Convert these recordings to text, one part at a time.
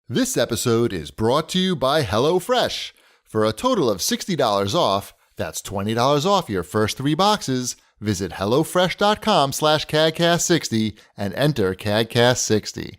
This episode is brought to you by HelloFresh. For a total of $60 off, that's $20 off your first 3 boxes, visit HelloFresh.com/CAGcast60 and enter CAGcast60.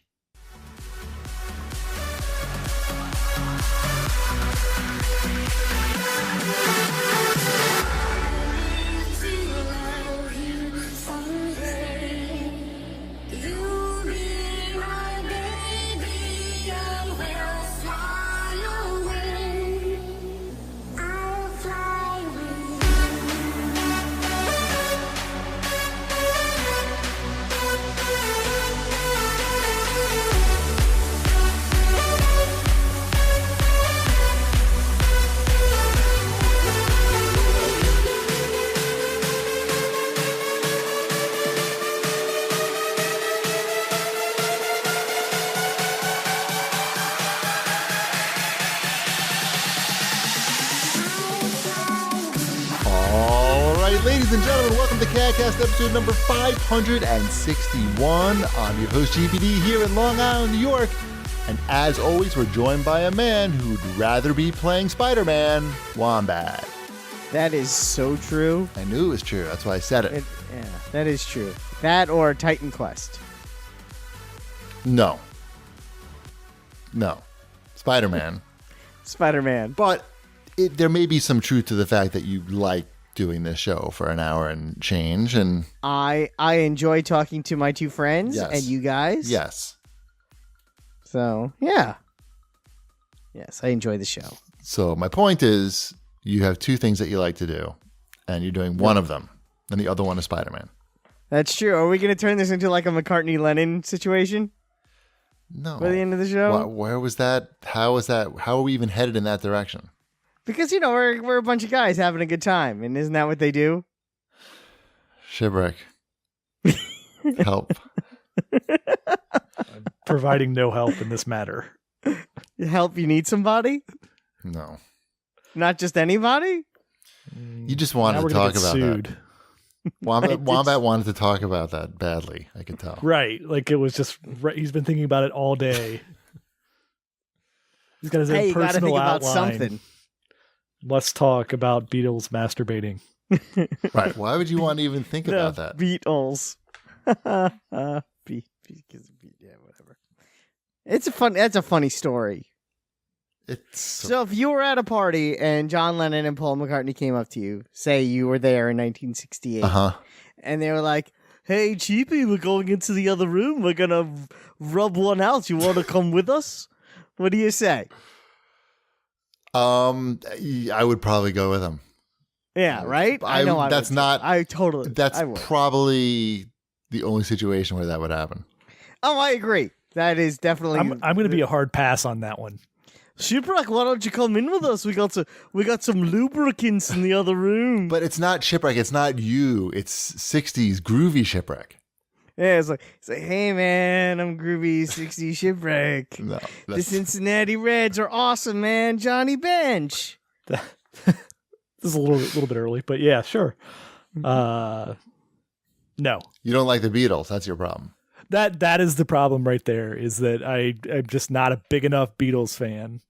Ladies and gentlemen, welcome to CAGcast episode number 561. I'm your host, GPD, here in Long Island, New York. And as always, we're joined by a man who'd rather be playing Spider-Man, Wombat. That is so true. I knew it was true. That's why I said it. Yeah, that is true. That or Titan Quest. No. Spider-Man. Spider-Man. But there may be some truth to the fact that you like doing this show for an hour and change, and I enjoy talking to my 2 friends. Yes. And you guys. Yes. So yeah. Yes, I enjoy the show. So my point is, you have 2 things that you like to do, and you're doing one of them, and the other one is Spider-Man. That's true. Are we going to turn this into like a McCartney-Lennon situation? No. By the end of the show? Where was that? How was that? How are we even headed in that direction? Because, you know, we're a bunch of guys having a good time, and isn't that what they do? Shipwreck. Help. I'm providing no help in this matter. Help, you need somebody? No. Not just anybody? You just wanted to talk about that. Wombat wanted to talk about that badly, I could tell. Right. Like it was just, he's been thinking about it all day. He's got his own personal outline. About something. Let's talk about Beatles masturbating. Right. Why would you want to even think about that? Beatles. Yeah, whatever. That's a funny story. So if you were at a party and John Lennon and Paul McCartney came up to you, say you were there in 1968, and they were like, "Hey, Cheapy, we're going into the other room. We're going to rub one out. You want to come with us?" What do you say? I would probably go with him. Yeah, right? That's probably the only situation where that would happen. Oh, I agree. That is definitely... I'm going to be a hard pass on that one. Shipwreck, why don't you come in with us? We got some lubricants in the other room. But it's not Shipwreck. It's not you. It's 60s groovy Shipwreck. Yeah, it's like, hey man, I'm groovy 60s Shipwreck. No, the Cincinnati Reds are awesome, man. Johnny Bench. This is a little bit early, but yeah, sure. No. You don't like the Beatles. That's your problem. That is the problem right there, is that I'm just not a big enough Beatles fan.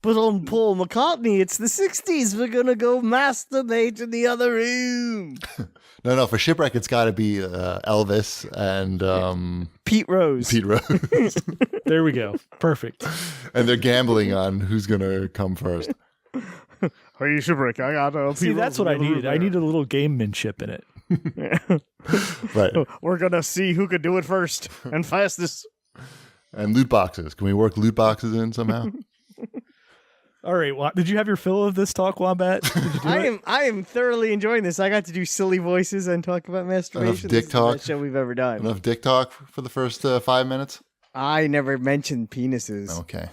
But on Paul McCartney, it's the 60s. We're going to go masturbate in the other room. No, for Shipwreck, it's got to be Elvis and Pete Rose. There we go. Perfect. And they're gambling on who's going to come first. Hey, Shipwreck, I got a See, that's what I needed. I needed a little gamemanship in it. Right. We're going to see who could do it first and fastest. And loot boxes. Can we work loot boxes in somehow? All right. Well, did you have your fill of this talk, Wombat? I am thoroughly enjoying this. I got to do silly voices and talk about masturbation. Enough dick talk. This is the best show we've ever done. Enough dick talk for the first 5 minutes? I never mentioned penises. Okay.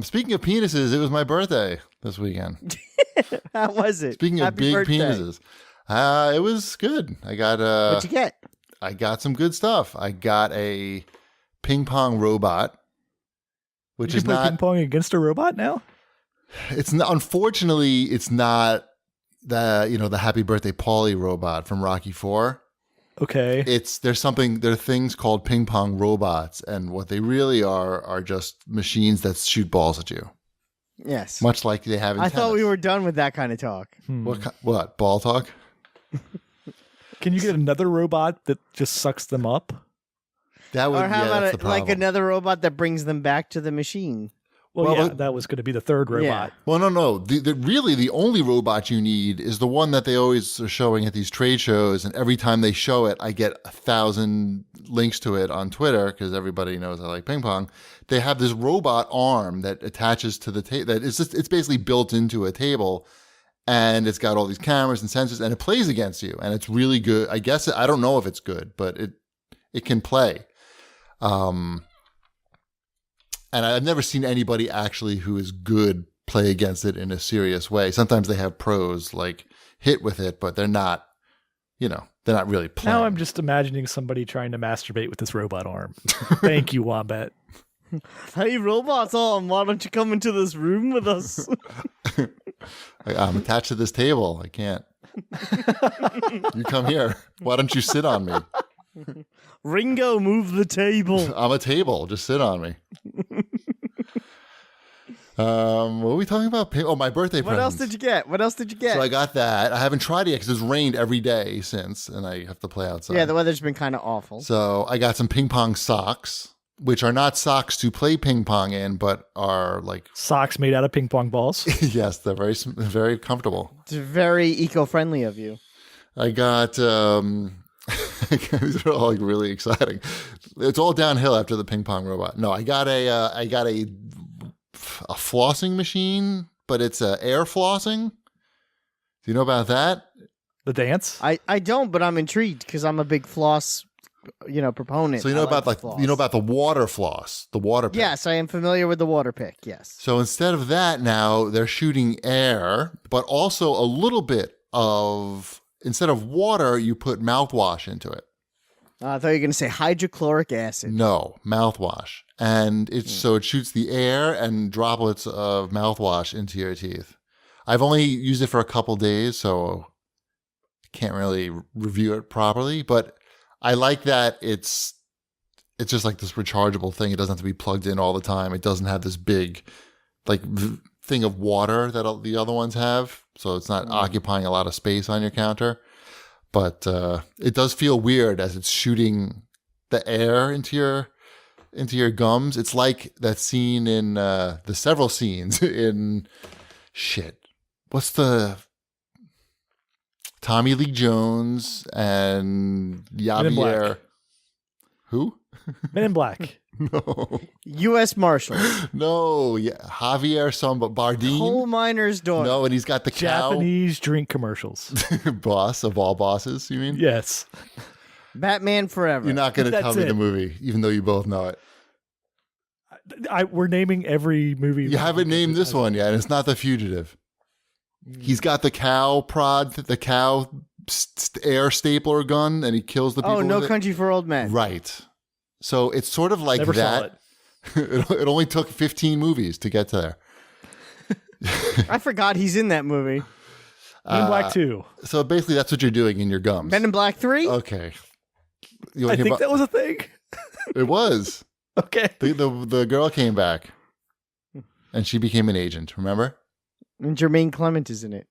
Speaking of penises, it was my birthday this weekend. How was it? Speaking of big penises, it was good. I got What'd you get? I got some good stuff. I got a ping pong robot, which you is play not ping pong against a robot now. It's not. Unfortunately, it's not the Happy Birthday Paulie robot from Rocky IV. Okay. There are things called ping pong robots, and what they really are just machines that shoot balls at you. Yes. Much like they have in I tennis. thought we were done with that kind of talk. What? Ball talk? Can you get another robot that just sucks them up? That would, or how that's the about problem. like another robot that brings them back to the machine? Well, that was going to be the third robot. Well, no. Really, the only robot you need is the one that they always are showing at these trade shows. And every time they show it, I get 1,000 links to it on Twitter because everybody knows I like ping pong. They have this robot arm that attaches to the table. It's basically built into a table, and it's got all these cameras and sensors, and it plays against you. And it's really good. I guess I don't know if it's good, but it can play. And I've never seen anybody actually who is good play against it in a serious way. Sometimes they have pros like hit with it, but they're not, they're not really playing. Now I'm just imagining somebody trying to masturbate with this robot arm. Thank you, Wombat. Hey, robot arm, why don't you come into this room with us? I'm attached to this table. I can't. You come here. Why don't you sit on me? Ringo, move the table. I'm a table. Just sit on me. What were we talking about? Oh, my birthday present. What else did you get? So I got that. I haven't tried it yet because it's rained every day since, and I have to play outside. Yeah, the weather's been kind of awful. So I got some ping pong socks, which are not socks to play ping pong in, but are like socks made out of ping pong balls. Yes, they're very, very comfortable. It's very eco-friendly of you. I got these are all like really exciting. It's all downhill after the ping pong robot. No, I got a flossing machine, but it's air flossing. Do you know about that? The dance? I don't, but I'm intrigued because I'm a big floss, proponent. So you know about the water floss, the water pick. Yes, I am familiar with the water pick. Yes. So instead of that, now they're shooting air, but also a little bit of. Instead of water, you put mouthwash into it. I thought you were going to say hydrochloric acid. No, mouthwash. And so it shoots the air and droplets of mouthwash into your teeth. I've only used it for a couple days, so I can't really review it properly. But I like that it's just like this rechargeable thing. It doesn't have to be plugged in all the time. It doesn't have this big thing of water that the other ones have. So it's not occupying a lot of space on your counter. But it does feel weird as it's shooting the air into your gums. It's like that scene in the several scenes in what's the Tommy Lee Jones and Javier. Who? Men in Black. No. U.S. Marshals. No. Yeah. Javier Bardem. Coal miner's daughter. No, and he's got the cow. Japanese drink commercials. Boss of all bosses, you mean? Yes. Batman Forever. You're not going to tell me the movie, even though you both know it. We're naming every movie. You haven't named this one yet, and it's not The Fugitive. He's got the cow air stapler gun, and he kills the people. Oh, No with Country for Old Men. Right. So it's sort of like Never that. Saw it. It only took 15 movies to get to there. I forgot he's in that movie. Men in Black 2. So basically, that's what you're doing in your gums. Men in Black 3? Okay. I think that was a thing. It was. Okay. The girl came back, and she became an agent. Remember? And Jermaine Clement is in it.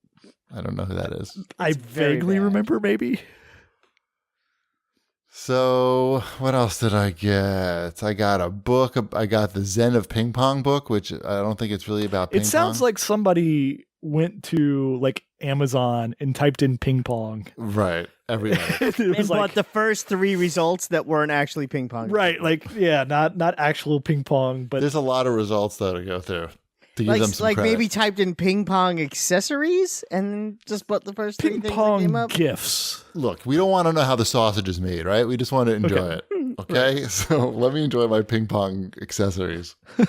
I don't know who that is. I vaguely remember, maybe. So what else did I get? I got a book. I got the Zen of Ping Pong book, which I don't think it's really about ping pong. It sounds like somebody went to Amazon and typed in ping pong. Right. Everybody. And bought the first 3 results that weren't actually ping pong. Right. Not actual ping pong, but there's a lot of results though to go through. To give them some credit. Maybe typed in ping pong accessories and just bought the first 3 things that came up. Gifts. Look, we don't want to know how the sausage is made, right? We just want to enjoy it. Okay? Right. So let me enjoy my ping pong accessories. Did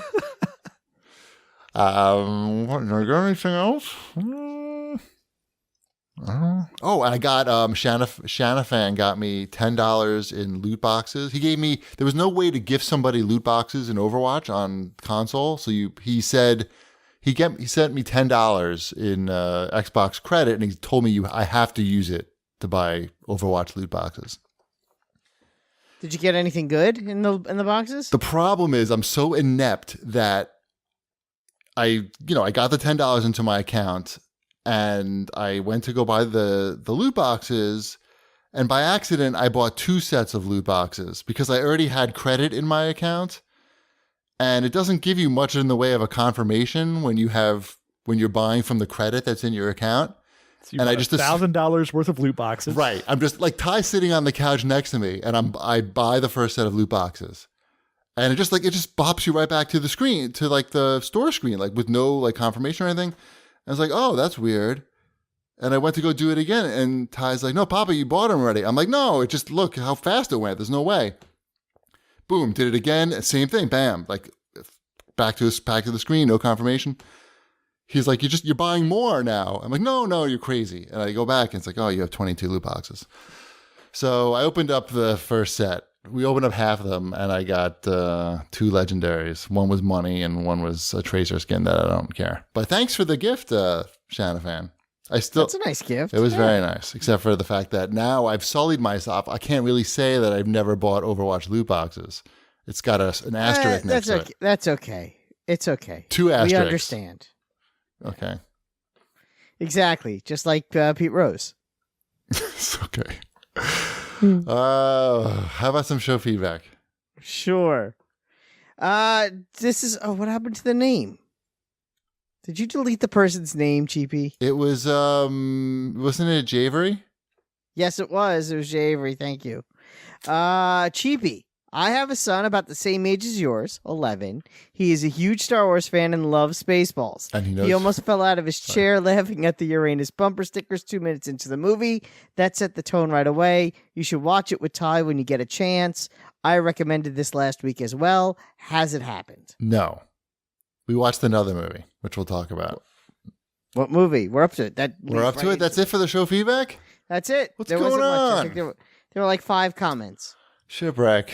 I got anything else? Oh, and I got Shanafan got me $10 in loot boxes. He gave me. There was no way to gift somebody loot boxes in Overwatch on console, so he said he sent me $10 in Xbox credit, and he told me I have to use it to buy Overwatch loot boxes. Did you get anything good in the boxes? The problem is I'm so inept that I got the $10 into my account and I went to go buy the loot boxes, and by accident I bought 2 sets of loot boxes because I already had credit in my account, and it doesn't give you much in the way of a confirmation when you're buying from the credit that's in your account. So and I just $1,000 worth of loot boxes. Right. I'm just like Ty's sitting on the couch next to me, and I buy the first set of loot boxes. And it just bops you right back to the screen, to like the store screen, like with no like confirmation or anything. And I was like, oh, that's weird. And I went to go do it again. And Ty's like, no, Papa, you bought them already. I'm like, no, it just, look how fast it went. There's no way. Boom, did it again. Same thing. Bam. Like back to the screen, no confirmation. He's like, you're buying more now. I'm like, no, you're crazy. And I go back and it's like, oh, you have 22 loot boxes. So I opened up the first set. We opened up half of them, and I got 2 legendaries. One was money, and one was a Tracer skin that I don't care. But thanks for the gift, Shanafan. That's a nice gift. It was very nice, except for the fact that now I've sullied myself. I can't really say that I've never bought Overwatch loot boxes. It's got an asterisk next to it. That's okay. It's okay. 2 asterisks. We understand. Okay. Exactly. Just like Pete Rose. It's okay. How about some show feedback? Sure. This is what happened to the name? Did you delete the person's name, Cheapy? It was wasn't it Javery? Yes, it was. It was Javery. Thank you. Cheapy. I have a son about the same age as yours, 11. He is a huge Star Wars fan and loves Spaceballs. And he almost fell out of his chair laughing at the Uranus bumper stickers 2 minutes into the movie. That set the tone right away. You should watch it with Ty when you get a chance. I recommended this last week as well. Has it happened? No. We watched another movie, which we'll talk about. What movie? We're up to it. We're up to it? That's it for the show feedback? That's it. What's going on? I think there were like 5 comments. Shipwreck.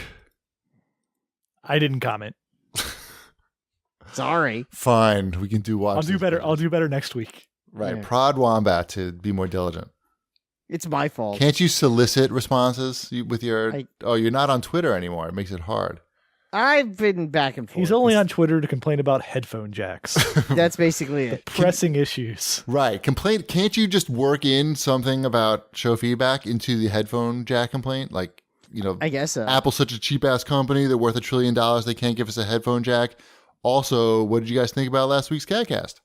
I didn't comment. Sorry. Fine, we can watch. I'll do better. I'll do better next week. Right. Yeah. Prod Wombat to be more diligent. It's my fault. Can't you solicit responses with your... you're not on Twitter anymore. It makes it hard. I've been back and forth. He's only on Twitter to complain about headphone jacks. That's basically it. Pressing issues. Right. Can't you just work in something about show feedback into the headphone jack complaint? Like, I guess so. Apple's such a cheap-ass company. They're worth $1 trillion. They can't give us a headphone jack. Also, what did you guys think about last week's CAGcast?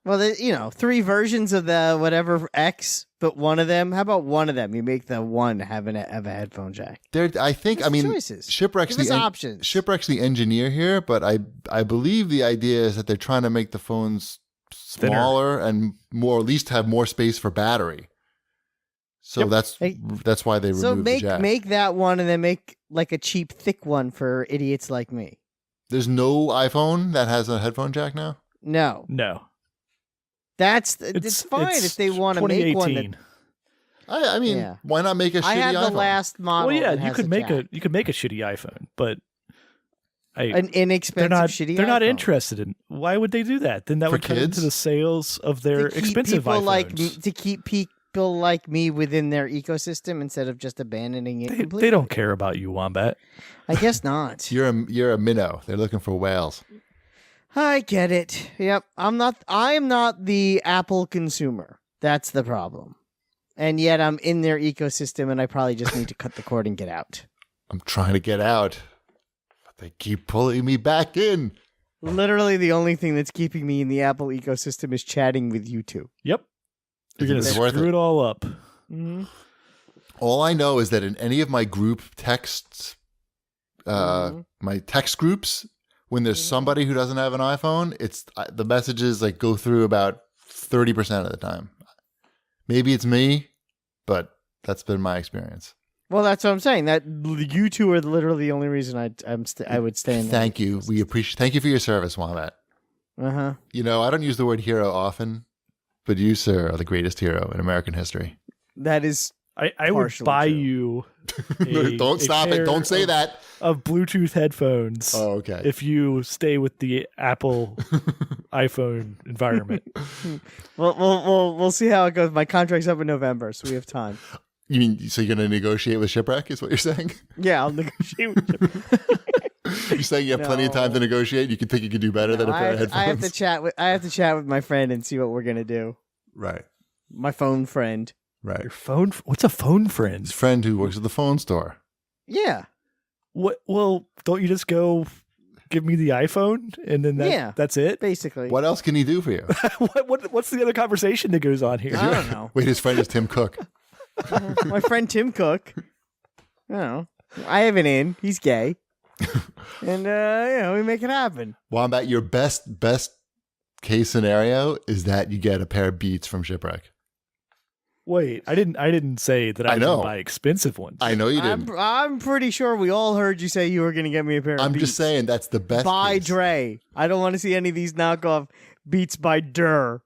Well, 3 versions of the whatever X, but one of them. How about one of them? You make the one have a headphone jack. Choices. Shipwreck's options. Shipwreck's the engineer here, but I believe the idea is that they're trying to make the phones smaller and more, at least have more space for battery. So that's why they removed the jack. So make that one and then make like a cheap, thick one for idiots like me. There's no iPhone that has a headphone jack now? No. It's fine if they want to make one. Why not make a shitty iPhone? I had the last model. Well, yeah, you could make a shitty iPhone, but an inexpensive shitty iPhone. They're not interested in. Why would they do that? Then that would cut into the sales of their expensive iPhones. To keep people like me within their ecosystem instead of just abandoning it completely. They don't care about you, Wombat. I guess not. You're a minnow. They're looking for whales. I get it. Yep. I'm not the Apple consumer. That's the problem. And yet I'm in their ecosystem and I probably just need to cut the cord and get out. I'm trying to get out, but they keep pulling me back in. Literally the only thing that's keeping me in the Apple ecosystem is chatting with you two. Yep. You're going to screw it all up. Mm-hmm. All I know is that in any of my group texts, my text groups, when there's somebody who doesn't have an iPhone, the messages like go through about 30% of the time. Maybe it's me, but that's been my experience. Well, that's what I'm saying. That you two are literally the only reason I would stay in. Thank you. Thank you for your service, Wombat. I don't use the word hero often, but you, sir, are the greatest hero in American history. That is, I would buy you. Don't stop it! Don't say that. Of Bluetooth headphones. Oh, okay. If you stay with the Apple iPhone environment. We'll see how it goes. My contract's up in November, so we have time. You mean, so you're going to negotiate with Shipwreck is what you're saying? Yeah, I'll negotiate with Shipwreck. You're saying you have plenty of time to negotiate? You can think you could do better than a pair of headphones? I have to chat with my friend and see what we're going to do. Right. My phone friend. Right. Your phone? What's a phone friend? His friend who works at the phone store. Yeah. What? Well, don't you just go give me the iPhone and then that's it? Basically. What else can he do for you? What's the other conversation that goes on here? I don't know. Wait, his friend is Tim Cook. My friend Tim Cook. I don't know. I have an in. He's gay. And, we make it happen. Wombat, your best case scenario is that you get a pair of Beats from Shipwreck. Wait, I didn't say that I was going to buy expensive ones. I know you didn't. I'm pretty sure we all heard you say you were going to get me a pair of Beats. I'm just saying that's the best by case. Dre. I don't want to see any of these knockoff Beats by Durr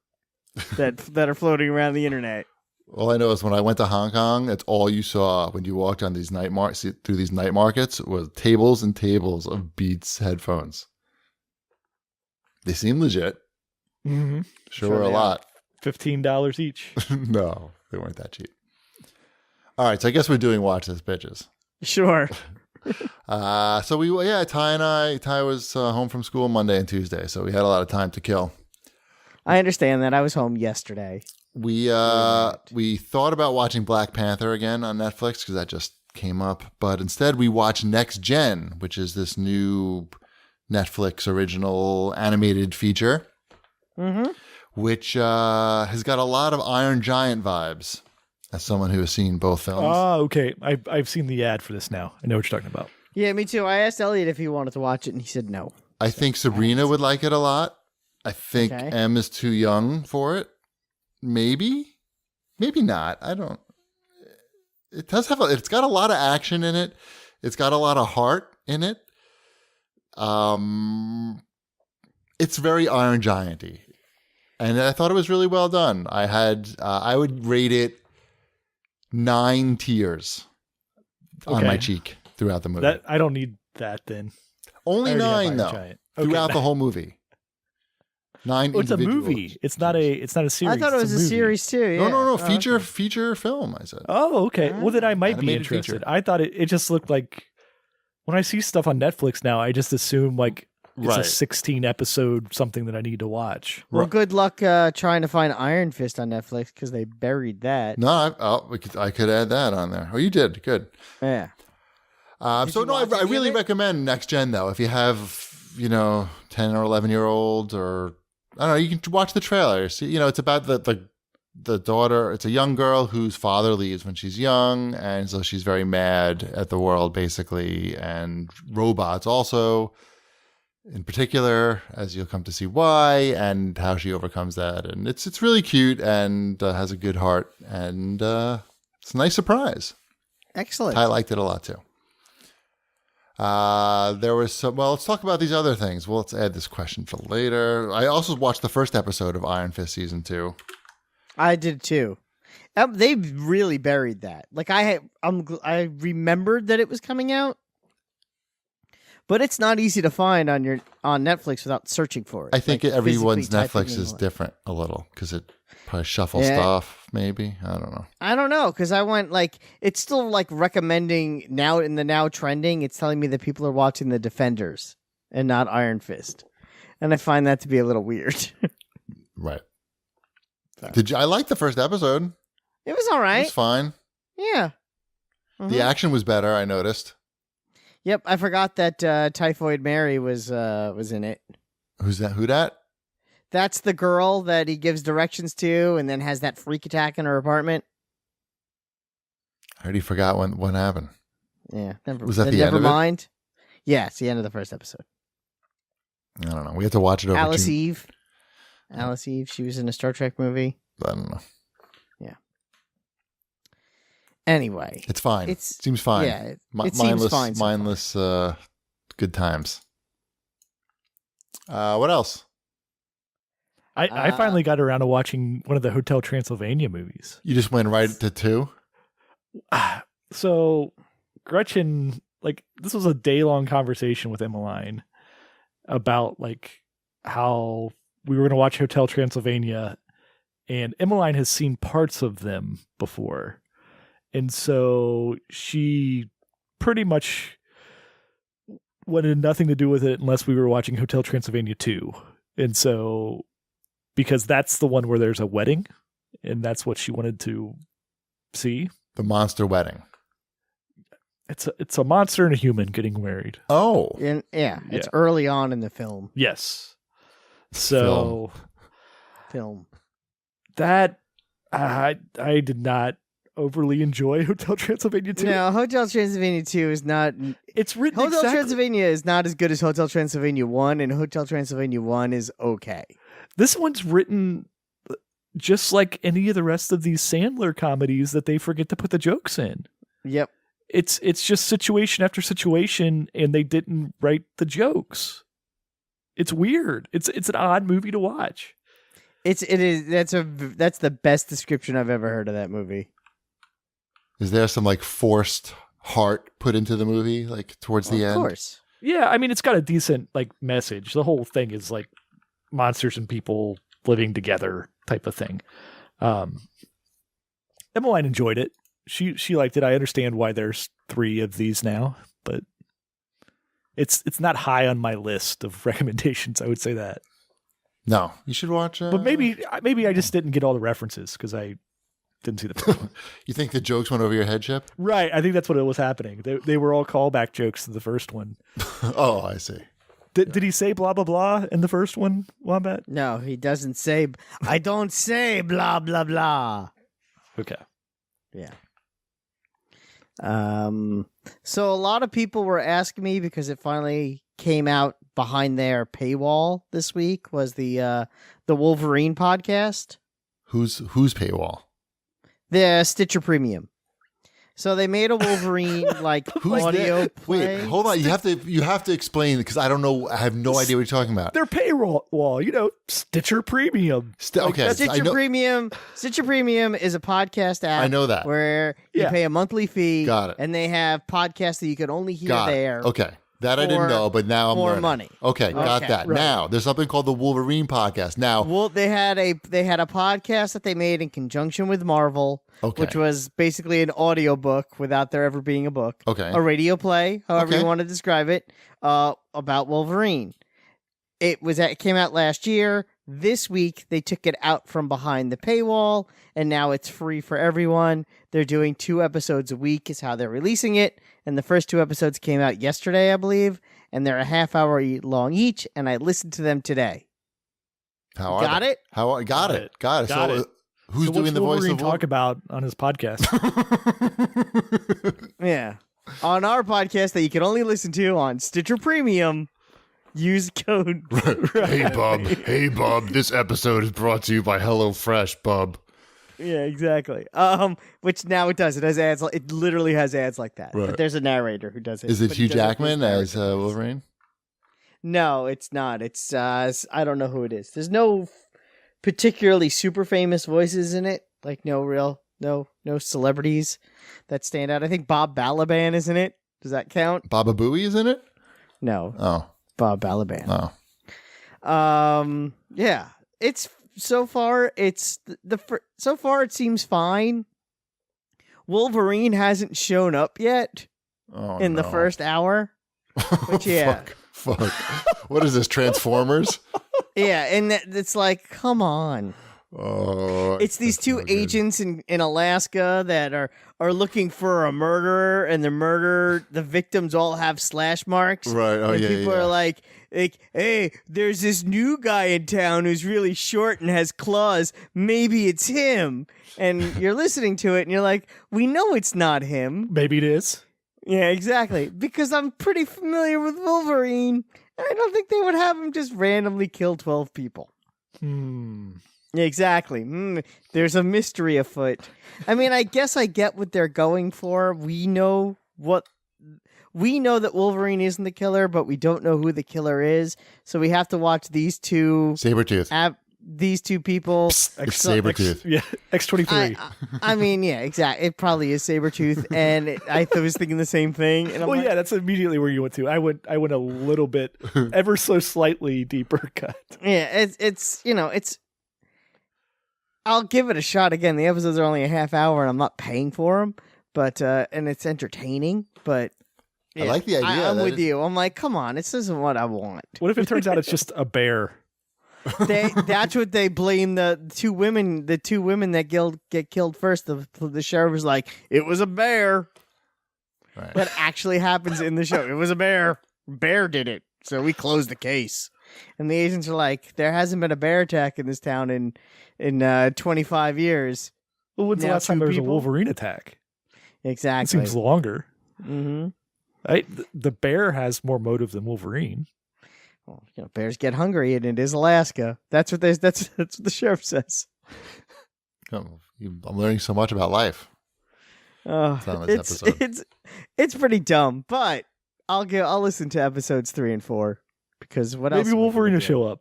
that are floating around the internet. All I know is when I went to Hong Kong, that's all you saw when you walked on these through these night markets was tables and tables of Beats headphones. They seem legit. Mm-hmm. Sure were a lot. $15 each. No, they weren't that cheap. All right, so I guess we're doing Watch This Bitches. Sure. Ty was home from school Monday and Tuesday, so we had a lot of time to kill. I understand that. I was home yesterday. We thought about watching Black Panther again on Netflix because that just came up, but instead we watched Next Gen, which is this new Netflix original animated feature, which has got a lot of Iron Giant vibes. As someone who has seen both films. Oh, okay. I've seen the ad for this now. I know what you're talking about. Yeah, me too. I asked Elliot if he wanted to watch it, and he said no. I think Sabrina would like it a lot. I think Em is too young for it. Maybe not. I don't. It does have. It's got a lot of action in it. It's got a lot of heart in it. It's very Iron Giant-y. And I thought it was really well done. I would rate it 9 tears on my cheek throughout the movie. I don't need that then. Only 9 though. Throughout the whole movie. 9 it's a movie. It's not a series. I thought it was a series too. Yeah. No. Feature film, I said. Oh, okay. Well, then I might be interested. Feature. I thought it just looked like when I see stuff on Netflix now, I just assume like it's a 16 episode something that I need to watch. Well, good luck trying to find Iron Fist on Netflix because they buried that. No, I could add that on there. Oh, you did. Good. Yeah. I really recommend Next Gen though. If you have 10 or 11-year-olds, or I don't know, you can watch the trailer. See, it's about the daughter. It's a young girl whose father leaves when she's young, and so she's very mad at the world, basically, and robots also, in particular, as you'll come to see why, and how she overcomes that. And it's really cute and has a good heart, and it's a nice surprise. Excellent. I liked it a lot too. There was some. Well, let's talk about these other things. Well, let's add this question for later. I also watched the first episode of Iron Fist season 2. I did too. They really buried that. Like I remembered that it was coming out, but it's not easy to find on Netflix without searching for it. I think everyone's Netflix is different a little because it probably shuffles stuff. Maybe I don't know because I went it's still recommending now in the now trending. It's telling me that people are watching The Defenders and not Iron Fist, and I find that to be a little weird. Right. I liked the first episode. It was all right. It was fine. Yeah. The action was better, I noticed. Yep, I forgot that Typhoid Mary was in it. Who's that? Who dat? That's the girl that he gives directions to and then has that freak attack in her apartment. I already forgot what happened. Yeah. Was that the end of it? Yeah, it's the end of the first episode. I don't know. We have to watch it over Alice Eve, she was in a Star Trek movie. I don't know. Yeah. Anyway. It's fine. It seems fine. Yeah, it seems fine. Mindless good times. What else? I finally got around to watching one of the Hotel Transylvania movies. You just went right to 2? So Gretchen, this was a day-long conversation with Emmeline about how we were going to watch Hotel Transylvania, and Emmeline has seen parts of them before. And so she pretty much wanted nothing to do with it unless we were watching Hotel Transylvania 2. And so, because that's the one where there's a wedding, and that's what she wanted to see. The monster wedding. It's a monster and a human getting married. Oh. It's early on in the film. Yes. So. Film. That, I did not overly enjoy Hotel Transylvania 2. No, Hotel Transylvania 2 is not... It's written Hotel Transylvania is not as good as Hotel Transylvania 1, and Hotel Transylvania 1 is okay. This one's written just like any of the rest of these Sandler comedies that they forget to put the jokes in. Yep. It's just situation after situation, and they didn't write the jokes. It's weird. It's an odd movie to watch. It is. That's the best description I've ever heard of that movie. Is there some like forced heart put into the movie, like towards the end? Of course. Yeah, I mean, it's got a decent like message. The whole thing is like monsters and people living together type of thing. Emmeline enjoyed it. She liked it. I understand why there's 3 of these now, but it's not high on my list of recommendations. I would say that. No, you should watch. But maybe I just didn't get all the references because I didn't see the first one. You think the jokes went over your head, Chip? Right. I think that's what was happening. They were all callback jokes to the first one. Oh, I see. Did he say blah, blah, blah in the first one, Wombat? No, he doesn't say, I don't say blah, blah, blah. Okay. Yeah. So a lot of people were asking me because it finally came out behind their paywall this week was the Wolverine podcast. Who's paywall? The Stitcher Premium. So they made a Wolverine like audio play. Wait, hold on. You have to explain because I don't know. I have no idea what you're talking about. Their paywall, Stitcher Premium. Okay, Stitcher Premium. Stitcher Premium is a podcast app. I know that. Where you pay a monthly fee. Got it. And they have podcasts that you can only hear there. Okay. That I didn't know, but now I'm learning. Money. Okay, got that. Right. Now, there's something called the Wolverine podcast. Now, well, they had a podcast that they made in conjunction with Marvel, which was basically an audio book without there ever being a book. Okay. A radio play, however you want to describe it, about Wolverine. It came out last year. This week, they took it out from behind the paywall, and now it's free for everyone. They're doing 2 episodes a week is how they're releasing it. And the first 2 episodes came out yesterday, I believe, and they're a half hour long each, and I listened to them today. Got it? Got it. So, who's doing the voice of Wolverine? Talk about on his podcast? Yeah. On our podcast that you can only listen to on Stitcher Premium, use code. Hey, Bub. This episode is brought to you by HelloFresh, Bub. Yeah, exactly. Which now it does. It has ads. It literally has ads like that. Right. But there's a narrator who does it. Is it Hugh Jackman as Wolverine? No, it's not. It's I don't know who it is. There's no particularly super famous voices in it. Like no celebrities that stand out. I think Bob Balaban is in it. Does that count? Baba Booey is in it? No. Oh. Bob Balaban. Oh. Yeah. It's so far it seems fine. Wolverine hasn't shown up yet in the first hour. Which Fuck. What is this, Transformers? Yeah, and it's like, come on. Oh, it's these 2 agents in Alaska that are looking for a murderer, and the victims all have slash marks. Right. Oh, and people are like, hey, there's this new guy in town who's really short and has claws. Maybe it's him. And you're listening to it, and you're like, we know it's not him. Maybe it is. Yeah, exactly. Because I'm pretty familiar with Wolverine. I don't think they would have him just randomly kill 12 people. Exactly. There's a mystery afoot. I mean, I guess I get what they're going for. We know that Wolverine isn't the killer, but we don't know who the killer is. So we have to watch these 2 Sabretooth. These 2 people. It's Sabretooth. Yeah, X-23. I mean, yeah, exactly. It probably is Sabretooth, and I was thinking the same thing. And yeah, that's immediately where you went to. I went a little bit, ever so slightly deeper cut. Yeah, it's I'll give it a shot again. The episodes are only a half hour, and I'm not paying for them. but and it's entertaining. But I like the idea. I'm with you. I'm like, come on, this isn't what I want. What if it turns out it's just a bear? That's what they blame the two women that get killed first. The sheriff was like, it was a bear. Right. That actually happens in the show. It was a bear. Bear did it. So we closed the case. And the agents are like, there hasn't been a bear attack in this town in 25 years. Well, when's the last time there was a Wolverine attack? Exactly. It seems longer. Mm-hmm. The bear has more motive than Wolverine. Well, bears get hungry, and it is Alaska. That's what the sheriff says. I'm learning so much about life. It's pretty dumb, but I'll listen to episodes 3 and 4 because what else? Maybe Wolverine will show up.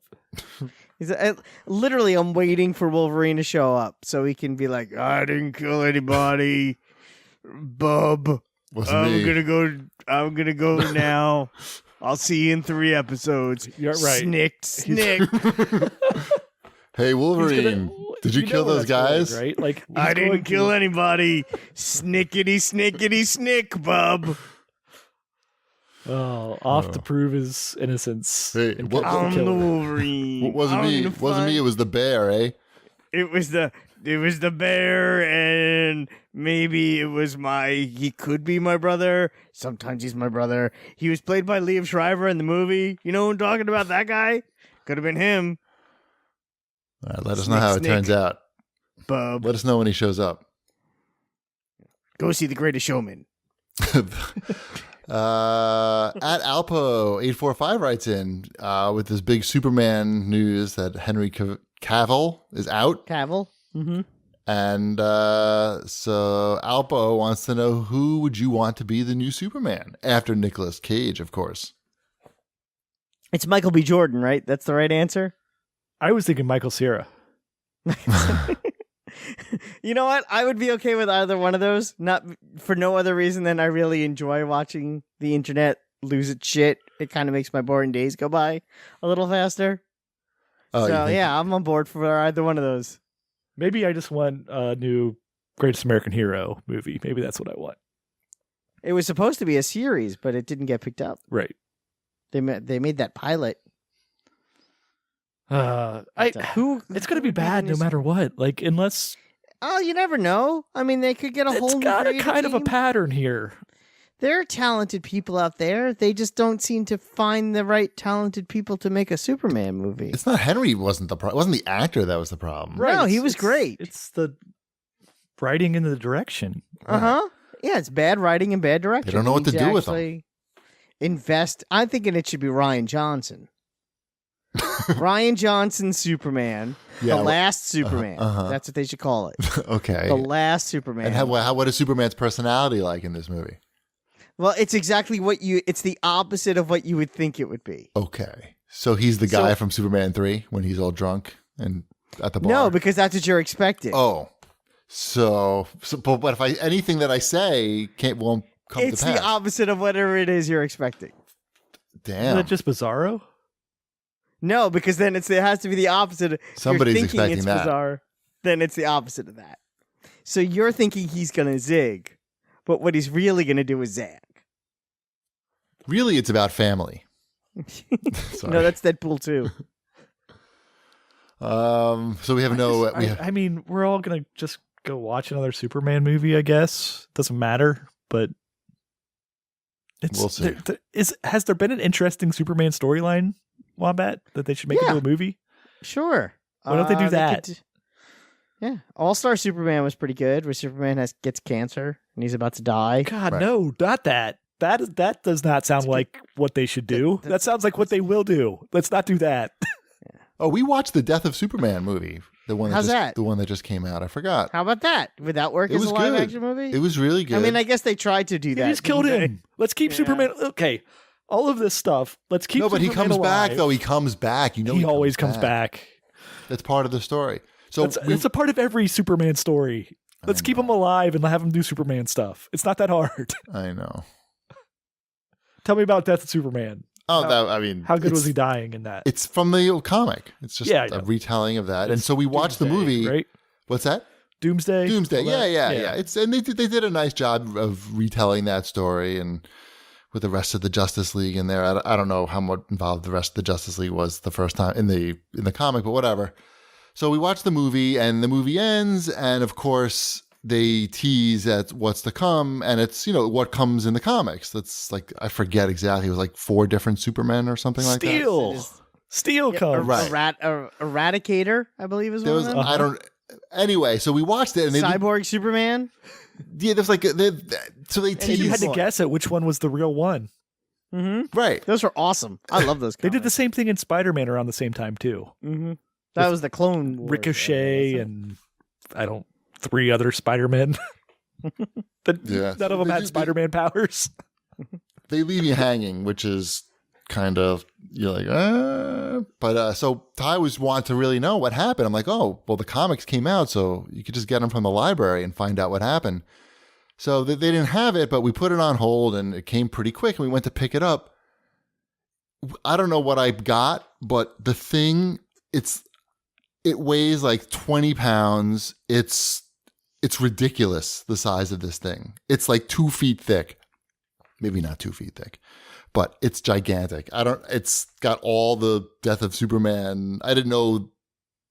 Literally, I'm waiting for Wolverine to show up so he can be like, I didn't kill anybody, bub. I'm gonna go now. I'll see you in 3 episodes. You're right. SNIKT. Hey, Wolverine, did you kill those guys? Going, right? Like I didn't kill anybody. Snickety, snickety, snick, bub. Oh, off to prove his innocence. Hey, I'm the Wolverine. It wasn't me. It was the bear, eh? It was the bear, and maybe it was he could be my brother. Sometimes he's my brother. He was played by Liev Schreiber in the movie. You know who I'm talking about? That guy? Could have been him. All right, let us know how it turns out. Bub. Let us know when he shows up. Go see The Greatest Showman. At Alpo845 writes in with this big Superman news that Henry Cavill is out. Cavill? Mm-hmm. And so Alpo wants to know, who would you want to be the new Superman? After Nicolas Cage, of course. It's Michael B. Jordan, right? That's the right answer? I was thinking Michael Cera. You know what? I would be okay with either one of those. Not for no other reason than I really enjoy watching the internet lose its shit. It kind of makes my boring days go by a little faster. Oh, so yeah, I'm on board for either one of those. Maybe I just want a new Greatest American Hero movie. Maybe that's what I want. It was supposed to be a series, but it didn't get picked up. Right. They made that pilot. It's going to be bad no matter what. Like, unless... Oh, you never know. I mean, they could get a whole new creative team. It's got a kind of a pattern here. There are talented people out there. They just don't seem to find the right talented people to make a Superman movie. It's not Henry wasn't the problem. It wasn't the actor that was the problem. Right. No, he was great. It's the writing and the direction. Uh-huh. Yeah, it's bad writing and bad direction. They don't know what to do with them. I'm thinking it should be Rian Johnson. Rian Johnson Superman. Yeah, the last Superman. That's what they should call it. Okay. The last Superman. And what is Superman's personality like in this movie? Well, it's exactly it's the opposite of what you would think it would be. Okay. So he's the guy from Superman 3 when he's all drunk and at the bar? No, because that's what you're expecting. Oh. But if anything that I say won't come to pass. It's the opposite of whatever it is you're expecting. Damn. Isn't it just Bizarro? No, because then it has to be the opposite. Somebody's expecting that. Bizarre, then it's the opposite of that. So you're thinking he's going to zig, but what he's really going to do is zag. Really, it's about family. No, that's Deadpool 2. So we have I mean, we're all going to just go watch another Superman movie, I guess. Doesn't matter, but we'll see. Has there been an interesting Superman storyline, Wombat, that they should make into a movie? Sure. Why don't they do that? Yeah. All-Star Superman was pretty good, where Superman gets cancer and he's about to die. God, no, not that. That does not sound like what they should do. That sounds like what they will do. Let's not do that. Oh, we watched the Death of Superman movie. The one that the one that just came out. I forgot. How about that? Would that work as a live-action movie? It was really good. I mean, I guess they tried to do that. They just killed him. Let's keep Superman. Okay. All of this stuff. Let's keep. No, but Superman he comes alive. back though. He comes back. He always comes back. That's part of the story. So it's a part of every Superman story. Let's keep him alive and have him do Superman stuff. It's not that hard. I know. Tell me about Death of Superman. Oh, how good was he dying in that? It's from the old comic. It's just a retelling of that. And so we watched the movie. Right? What's that? Doomsday. Yeah. And they did a nice job of retelling that story, and with the rest of the Justice League in there. I don't know how much involved the rest of the Justice League was the first time in the comic, but whatever. So we watched the movie, and the movie ends, and of course they tease at what's to come, and it's, what comes in the comics. That's like, I forget exactly. It was like 4 different Supermen or something like that. Steel comes. Right. Eradicator, I believe is one of them. I don't. Anyway, so we watched it, and Cyborg Superman. Yeah, there's like so they tease. You had to guess at which one was the real one. Mm-hmm. Right. Those were awesome. I love those. They did the same thing in Spider-Man around the same time too. Mm-hmm. That was the Clone Wars, Ricochet and 3 other Spider-Men. None of them had Spider-Man powers. They leave you hanging, which is kind of, you're like, But so Ty was wanting to really know what happened. I'm like, oh, well, the comics came out, so you could just get them from the library and find out what happened. So they didn't have it, but we put it on hold, and it came pretty quick, and we went to pick it up. I don't know what I got, but the thing, it weighs like 20 pounds. It's ridiculous, the size of this thing. It's like 2 feet thick. Maybe not 2 feet thick, but it's gigantic. It's got all the Death of Superman. I didn't know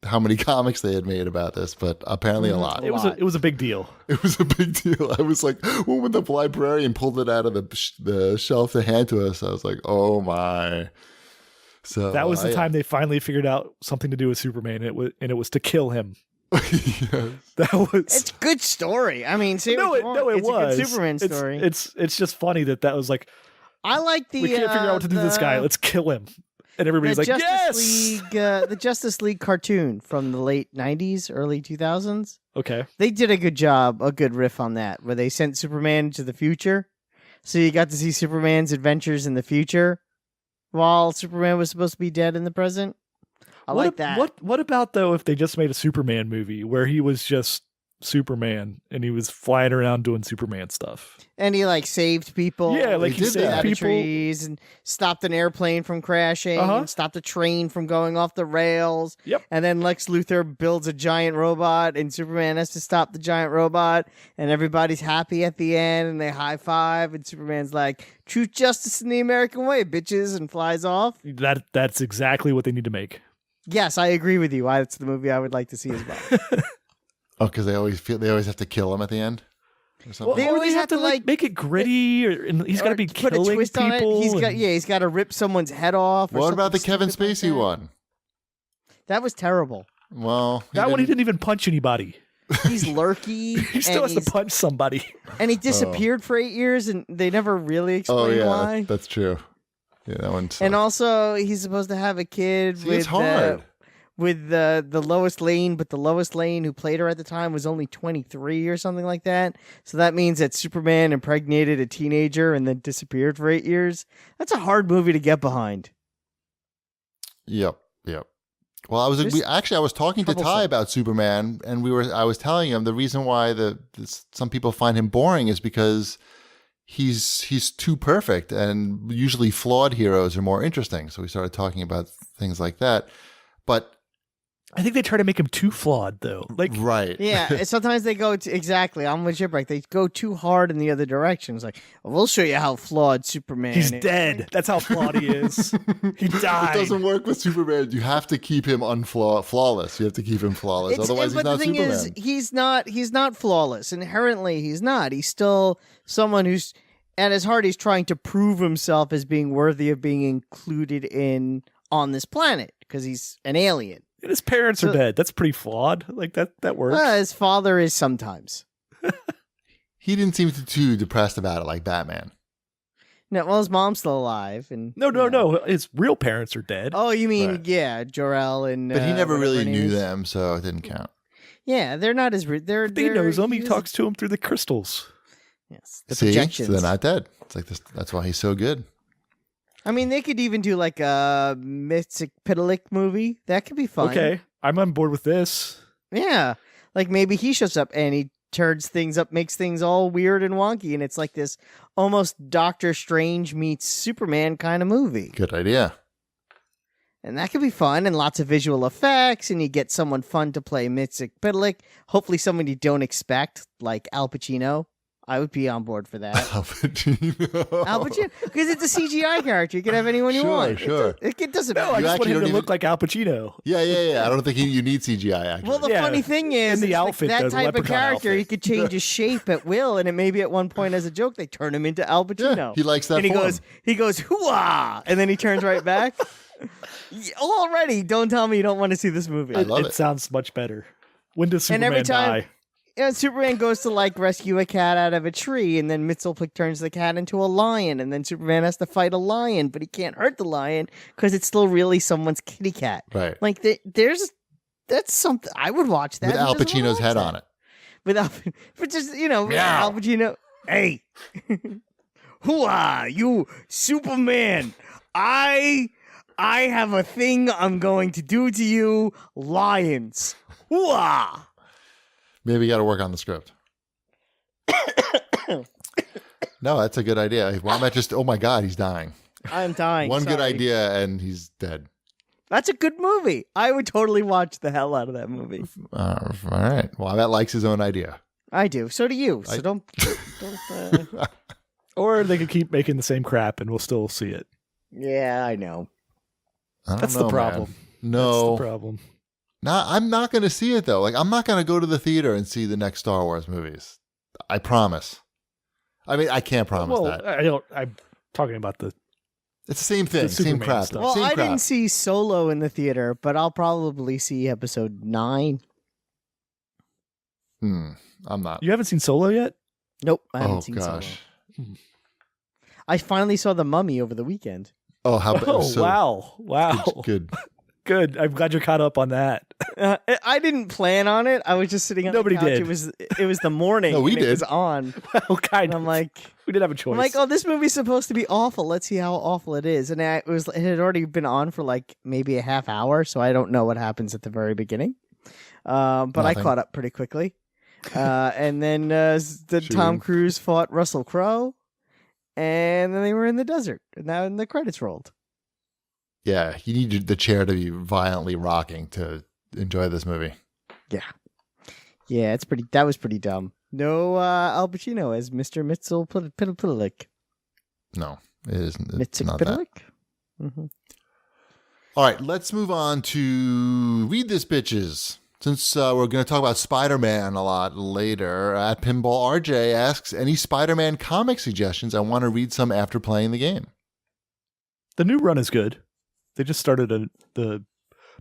how many comics they had made about this, but apparently a lot. It was a big deal. It was a big deal. I was like, when the librarian pulled it out of the shelf to hand to us, I was like, oh my. So that was the time they finally figured out something to do with Superman, and it was to kill him. Yes. It's a good story. I mean, it was a good Superman story. It's just funny that was like, I like we can't figure out what to do to this guy. Let's kill him. And everybody's like, yes! The Justice League cartoon from the late 90s, early 2000s. Okay. They did a good riff on that, where they sent Superman to the future. So you got to see Superman's adventures in the future while Superman was supposed to be dead in the present. I like that. What about, though, if they just made a Superman movie where he was just Superman and he was flying around doing Superman stuff? And he saved people. Yeah, he saved people. Trees and stopped an airplane from crashing and stopped a train from going off the rails. Yep. And then Lex Luthor builds a giant robot and Superman has to stop the giant robot, and everybody's happy at the end and they high five and Superman's like, truth, justice, in the American way, bitches, and flies off. That's exactly what they need to make. Yes, I agree with you. It's the movie I would like to see as well. Oh, because they always have to kill him at the end? Or something? They always have to make it gritty, and he's got to be killing put a twist people. On it. He's got to rip someone's head off. What about the Kevin Spacey one? That was terrible. Well, he didn't even punch anybody. He's lurky. He still has to punch somebody. And he disappeared for 8 years, and they never really explained why. That's true. Yeah, that one. And also, he's supposed to have a kid it's hard. With the Lois Lane, but the Lois Lane who played her at the time was only 23 or something like that. So that means that Superman impregnated a teenager and then disappeared for 8 years. That's a hard movie to get behind. Yep. Well, I was talking to Ty about Superman, and I was telling him the reason why some people find him boring is because he's too perfect, and usually flawed heroes are more interesting. So we started talking about things like that. But I think they try to make him too flawed, though. Right. Yeah, sometimes they go to, exactly. I'm with Shipwreck. They go too hard in the other direction. It's like, we'll show you how flawed Superman is. He's dead. That's how flawed he is. He died. It doesn't work with Superman. You have to keep him flawless. You have to keep him flawless. Otherwise, he's not Superman. But the thing is, he's not flawless. Inherently, he's not. He's still someone who's, at his heart, he's trying to prove himself as being worthy of being included on this planet because he's an alien. And his parents are dead. That's pretty flawed. That works. His father is sometimes. He didn't seem too depressed about it like Batman. No, well, his mom's still alive. And No. His real parents are dead. Oh, you mean, Jor-El and... But he never really knew them, so it didn't count. Yeah, they're not as... He knows them. He talks to them through the crystals. Yes. See? So they're not dead. It's like this. That's why he's so good. I mean, they could even do like a Mystic Pitalik movie. That could be fun. Okay, I'm on board with this. Yeah, like maybe he shows up and he turns things up, makes things all weird and wonky, and it's like this almost Doctor Strange meets Superman kind of movie. Good idea. And that could be fun, and lots of visual effects, and you get someone fun to play Mitzik Pidlick. Hopefully someone you don't expect, like Al Pacino. I would be on board for that. Al Pacino. Because it's a CGI character. You can have anyone you want. Sure. It doesn't No, matter. I just want him to look like Al Pacino. Yeah. I don't think you need CGI, actually. Well, the funny thing is, the outfit, that type of character, outfit. he could change his shape at will, and it maybe at one point as a joke, they turn him into Al Pacino. Yeah, he likes that and form. he goes, hoo-ah, and then he turns right back. Already, don't tell me you don't want to see this movie. I love it. It sounds much better. When does Superman every time, die? Yeah, Superman goes to rescue a cat out of a tree, and then Mitzelplick turns the cat into a lion, and then Superman has to fight a lion, but he can't hurt the lion because it's still really someone's kitty cat. Right. That's something I would watch that with Al Pacino's head on it. But just Al Pacino. Hey, who are you, Superman? I have a thing I'm going to do to you, lions. Hoo-ah! Maybe you got to work on the script. No, that's a good idea. Why not just, oh my God, he's dying. I'm dying. One good idea and he's dead. That's a good movie. I would totally watch the hell out of that movie. All right. Well, that likes his own idea. I do. So do you. So don't. Or they could keep making the same crap and we'll still see it. Yeah, I know. That's the problem. Man. No. That's the problem. I'm not going to see it, though. I'm not going to go to the theater and see the next Star Wars movies. I promise. I mean, I can't promise that. I'm talking about the... It's the same thing. Same crap. Stuff. Well, same I crap. didn't see Solo in the theater, but I'll probably see episode 9. I'm not. You haven't seen Solo yet? Nope, I haven't seen Solo. I finally saw The Mummy over the weekend. Oh, how bad. Wow. Good. I'm glad you're caught up on that. I didn't plan on it. I was just sitting on Nobody the couch. did. It was the morning. No, we and did. It was on. Well, kind of. I'm like, we did have a choice. I'm like, oh, this movie's supposed to be awful. Let's see how awful it is. And it had already been on for maybe a half hour, so I don't know what happens at the very beginning. But Nothing. I caught up pretty quickly. And then Tom Cruise fought Russell Crowe, and then they were in the desert, and then the credits rolled. Yeah, you need the chair to be violently rocking to enjoy this movie. Yeah, that was pretty dumb. No Al Pacino as Mr. Mitzel Pidlick. No, it isn't. It's Mitzik not Pidlick? that. Mm-hmm. All right, let's move on to Read This Bitches. Since we're going to talk about Spider-Man a lot later, at Pinball RJ asks, any Spider-Man comic suggestions? I want to read some after playing the game. The new run is good. They just started the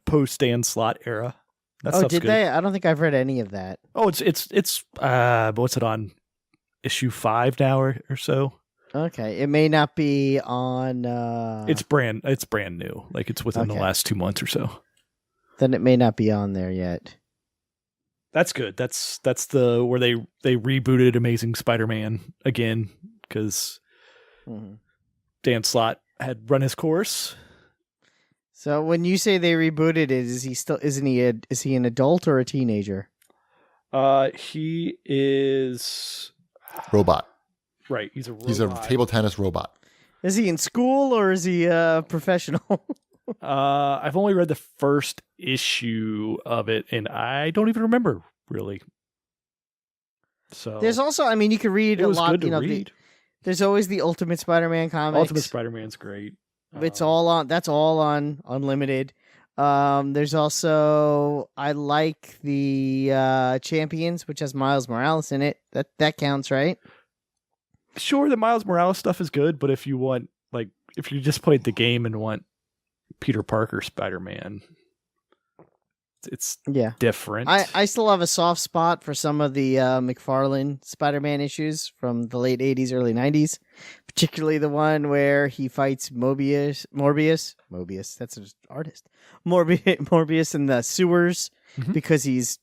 post-Dan Slott era. That stuff's did good. they? I don't think I've read any of that. Oh, it's what's it on? Issue 5 now or so? Okay, it may not be on. It's brand new. Like it's within the last 2 months or so. Then it may not be on there yet. That's good. That's the where they rebooted Amazing Spider-Man again because Dan Slott had run his course. So when you say they rebooted it, is he an adult or a teenager? He is Robot. Right, he's a robot. He's a table tennis robot. Is he in school or is he professional? I've only read the first issue of it, and I don't even remember really. So there's also, you could read a lot. Good to read. There's always the Ultimate Spider-Man comics. Ultimate Spider-Man's great. It's all on. That's all on Unlimited. There's also I like the Champions, which has Miles Morales in it. That counts, right? Sure, the Miles Morales stuff is good, but if you want, if you just played the game and want Peter Parker Spider-Man, it's different. I still have a soft spot for some of the McFarlane Spider-Man issues from the late 80s, early 90s, particularly the one where he fights Morbius, that's an artist, Morbius in the sewers because he's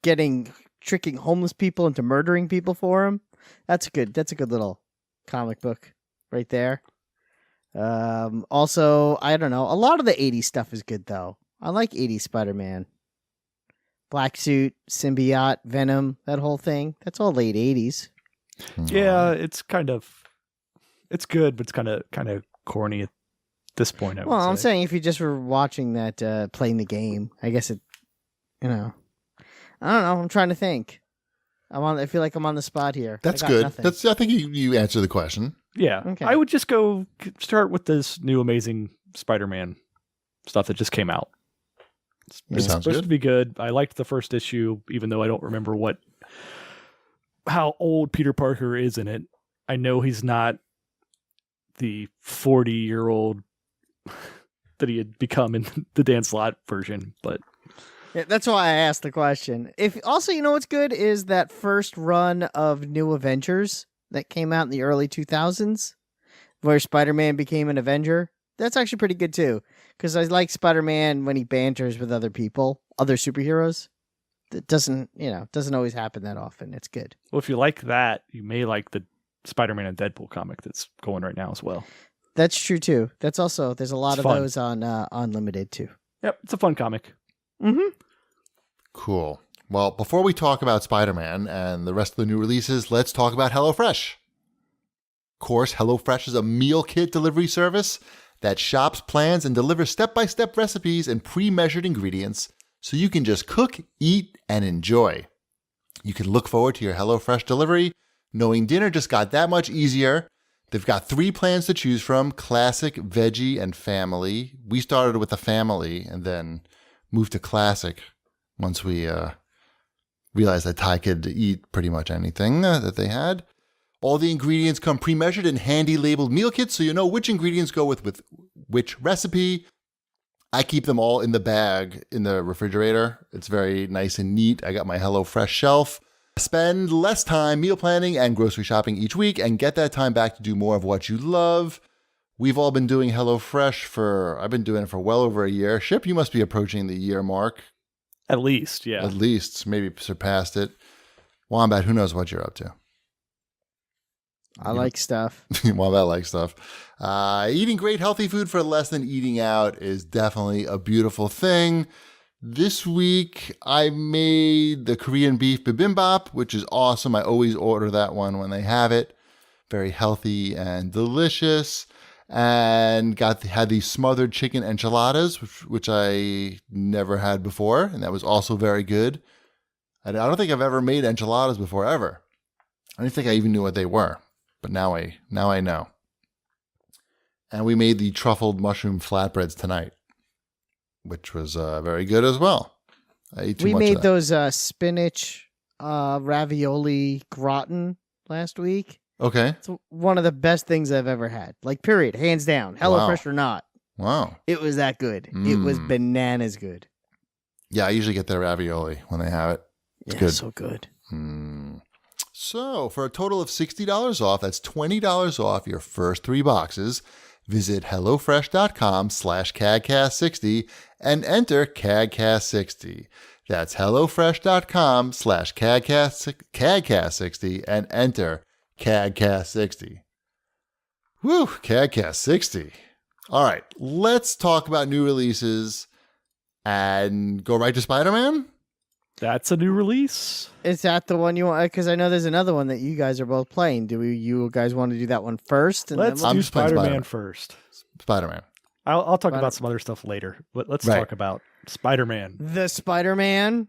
tricking homeless people into murdering people for him. That's a good little comic book right there. Also, I don't know, a lot of the 80s stuff is good though. I like 80s Spider-Man. Black Suit, Symbiote, Venom, that whole thing. That's all late 80s. Yeah, it's good, but it's kind of corny at this point. I'm saying if you just were watching that, playing the game, I guess it, I don't know. I'm trying to think. I feel like I'm on the spot here. That's good. Nothing. I think you answered the question. Yeah. Okay. I would just go start with this new amazing Spider-Man stuff that just came out. It's supposed to be good. I liked the first issue, even though I don't remember how old Peter Parker is in it. I know he's not the 40-year-old that he had become in the Dan Slott version, but yeah, that's why I asked the question. If also, you know what's good is that first run of New Avengers that came out in the early 2000s, where Spider-Man became an Avenger. That's actually pretty good too, because I like Spider-Man when he banters with other people, other superheroes. That doesn't always happen that often. It's good. Well, if you like that, you may like the Spider-Man and Deadpool comic that's going right now as well. That's true too. That's also there's a lot of those on Unlimited too. Yep, it's a fun comic. Mm-hmm. Cool. Well, before we talk about Spider-Man and the rest of the new releases, let's talk about HelloFresh. Of course, HelloFresh is a meal kit delivery service that shops, plans, and delivers step-by-step recipes and pre-measured ingredients so you can just cook, eat, and enjoy. You can look forward to your HelloFresh delivery, knowing dinner just got that much easier. They've got 3 plans to choose from: Classic, Veggie, and Family. We started with the Family and then moved to Classic once we realized that Ty could eat pretty much anything that they had. All the ingredients come pre-measured in handy labeled meal kits, so you know which ingredients go with which recipe. I keep them all in the bag in the refrigerator. It's very nice and neat. I got my HelloFresh shelf. Spend less time meal planning and grocery shopping each week and get that time back to do more of what you love. We've all been doing HelloFresh I've been doing it for well over a year. Ship, you must be approaching the year mark. At least, yeah. At least, maybe surpassed it. Wombat, who knows what you're up to? I like stuff. Wombat likes stuff. Eating great healthy food for less than eating out is definitely a beautiful thing. This week, I made the Korean beef bibimbap, which is awesome. I always order that one when they have it. Very healthy and delicious. And had these smothered chicken enchiladas, which I never had before, and that was also very good. I don't think I've ever made enchiladas before, ever. I don't think I even knew what they were, but now I know. And we made the truffled mushroom flatbreads tonight, which was very good as well. I ate too much of that. We made those spinach ravioli gratin last week. Okay. It's one of the best things I've ever had. Like, period. Hands down. HelloFresh or not. Wow. It was that good. It was bananas good. Yeah, I usually get their ravioli when they have it. It's good. So good. So, for a total of $60 off, that's $20 off your first 3 boxes. Visit HelloFresh.com/CAGcast60 and enter CAGcast60. That's HelloFresh.com/CAGcast60 and enter CAGcast60. Woo, CAGcast60. All right, let's talk about new releases and go right to Spider-Man. That's a new release. Is that the one you want? Because I know there's another one that you guys are both playing. Do you guys want to do that one first? And let's do Spider-Man first. Spider-Man. I'll talk about some other stuff later, but let's talk about Spider-Man. The Spider-Man?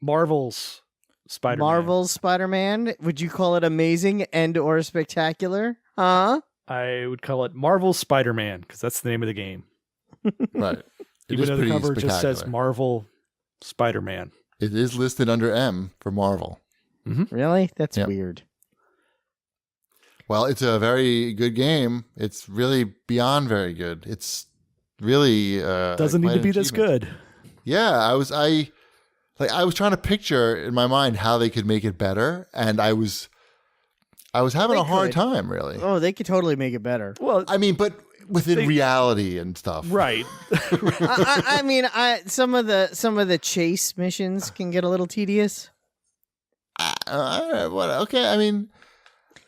Marvel's Spider-Man. Marvel's Spider-Man? Would you call it amazing and or spectacular? Huh? I would call it Marvel's Spider-Man because that's the name of the game. Right. Even though the cover just says Marvel Spider-Man. It is listed under M for Marvel. Mm-hmm. Really? That's weird. Well, it's a very good game. It's really beyond very good. It's really doesn't need to be this good. Yeah, I was trying to picture in my mind how they could make it better, and I was having a hard time, really. Oh, they could totally make it better. Well, I mean, but within reality and stuff, right? I mean, some of the chase missions can get a little tedious. Okay, I mean,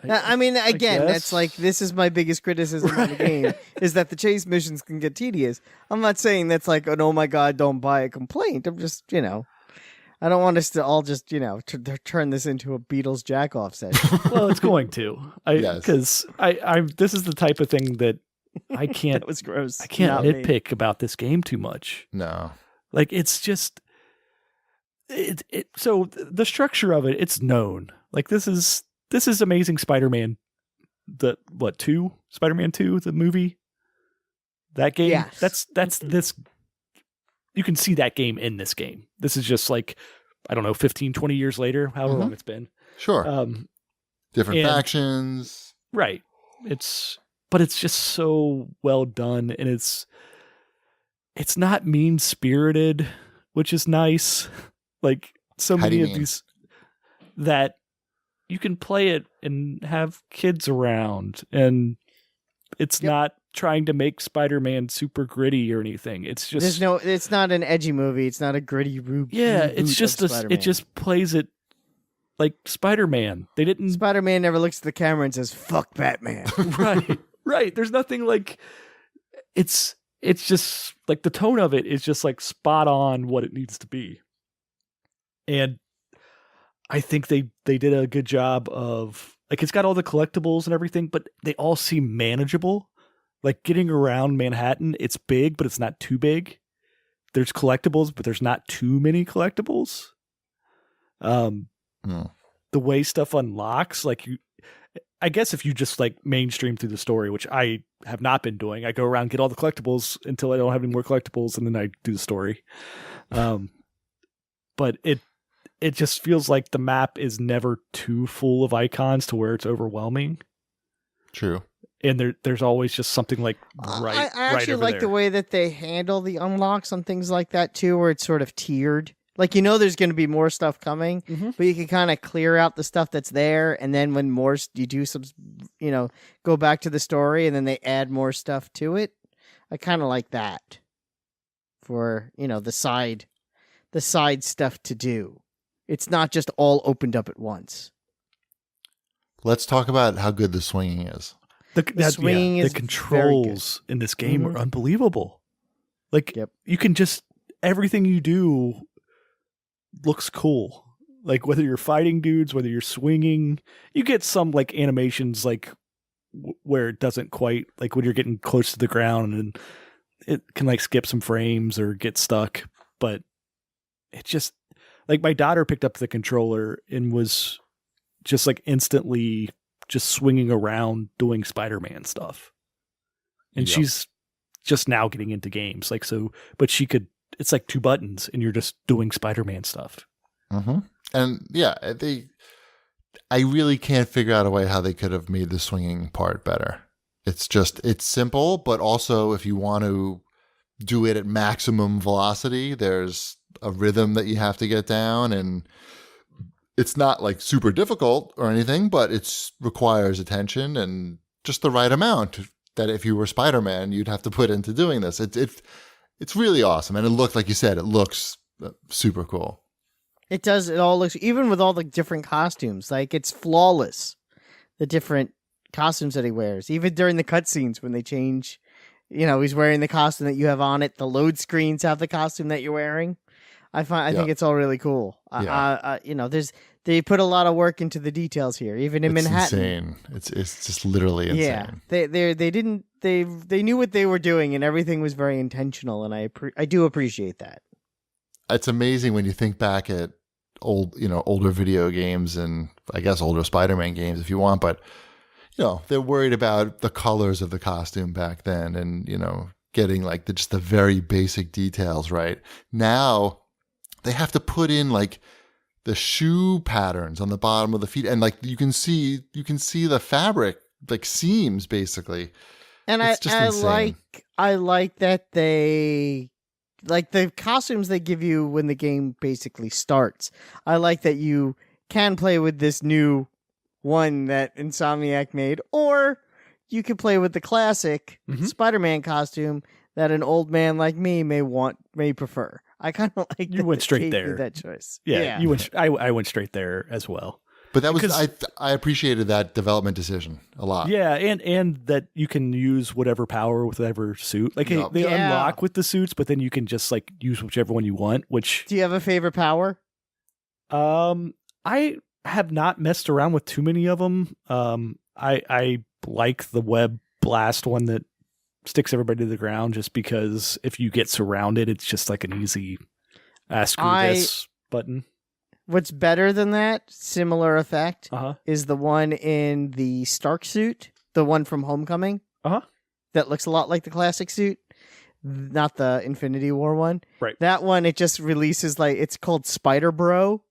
again, that's like, this is my biggest criticism of the game, is that the chase missions can get tedious. I'm not saying that's like an, oh my God, don't buy a complaint. I'm just, I don't want us to all just, turn this into a Beatles jack-off session. Well, it's going to. Because this is the type of thing that I can't. That was gross. I can't Not nitpick me. about this game too much. No. Like, it's just so the structure of it's known. Like, this is Amazing Spider-Man, Spider-Man 2, the movie. That game, yes. that's this. You can see that game in this game. This is just like, I don't know, 15, 20 years later, however long it's been. Sure. Different factions. Right. But it's just so well done, and it's not mean-spirited, which is nice. Like, so many of these that you can play it and have kids around, and it's not trying to make Spider-Man super gritty or anything. It's just it's not an edgy movie. It's not a gritty reboot. Yeah, it's just it just plays it like Spider-Man. Spider-Man never looks at the camera and says, "Fuck Batman." Right. There's nothing like it's just like the tone of it is just like spot on what it needs to be. And I think they did a good job of, like, it's got all the collectibles and everything, but they all seem manageable. Like, getting around Manhattan, it's big, but it's not too big. There's collectibles, but there's not too many collectibles. The way stuff unlocks, like, I guess if you just like mainstream through the story, which I have not been doing, I go around, get all the collectibles until I don't have any more collectibles, and then I do the story. But it just feels like the map is never too full of icons to where it's overwhelming. True. And there's always just something like I actually like the way that they handle the unlocks on things like that too, where it's sort of tiered. Like, there's going to be more stuff coming, but you can kind of clear out the stuff that's there, and then when more you do some, go back to the story, and then they add more stuff to it. I kind of like that for the side stuff to do. It's not just all opened up at once. Let's talk about how good the swinging is. The swinging is the controls in this game are unbelievable. Like, you can just, everything you do looks cool. Like, whether you're fighting dudes, whether you're swinging, you get some like animations like where it doesn't quite, like when you're getting close to the ground and it can like skip some frames or get stuck. But it just, like, my daughter picked up the controller and was just like instantly just swinging around doing Spider-Man stuff. And she's just now getting into games. Like, so, but she could, it's like 2 buttons and you're just doing Spider-Man stuff. Mm-hmm. And I really can't figure out a way how they could have made the swinging part better. It's simple, but also if you want to do it at maximum velocity, there's a rhythm that you have to get down, and it's not like super difficult or anything, but it requires attention and just the right amount that if you were Spider-Man, you'd have to put into doing this. It's really awesome. And it looked, like you said, it looks super cool. It does. It all looks, even with all the different costumes, like, it's flawless. The different costumes that he wears, even during the cutscenes when they change, he's wearing the costume that you have on it. The load screens have the costume that you're wearing. I think it's all really cool. They put a lot of work into the details here, even in Manhattan. Insane. It's just literally insane. Yeah, they knew what they were doing, and everything was very intentional, and I do appreciate that. It's amazing when you think back at older video games and I guess older Spider-Man games if you want, but they're worried about the colors of the costume back then, and getting like just the very basic details right. Now they have to put in like the shoe patterns on the bottom of the feet, and like you can see the fabric like seams basically. And I like that they, like, the costumes they give you when the game basically starts. I like that you can play with this new one that Insomniac made, or you can play with the classic Spider-Man costume that an old man like me may prefer. I kind of like you went straight there. That choice. Yeah. You went. I went straight there as well. But that was I appreciated that development decision a lot. Yeah, and that you can use whatever power with whatever suit. Like they unlock with the suits, but then you can just like use whichever one you want. Which, do you have a favorite power? I have not messed around with too many of them. I like the web blast one that sticks everybody to the ground just because if you get surrounded, it's just like an easy ask this button. What's better than that, similar effect, is the one in the Stark suit, the one from Homecoming. That looks a lot like the classic suit, not the Infinity War one. Right. That one, it just releases it's called Spider Bro.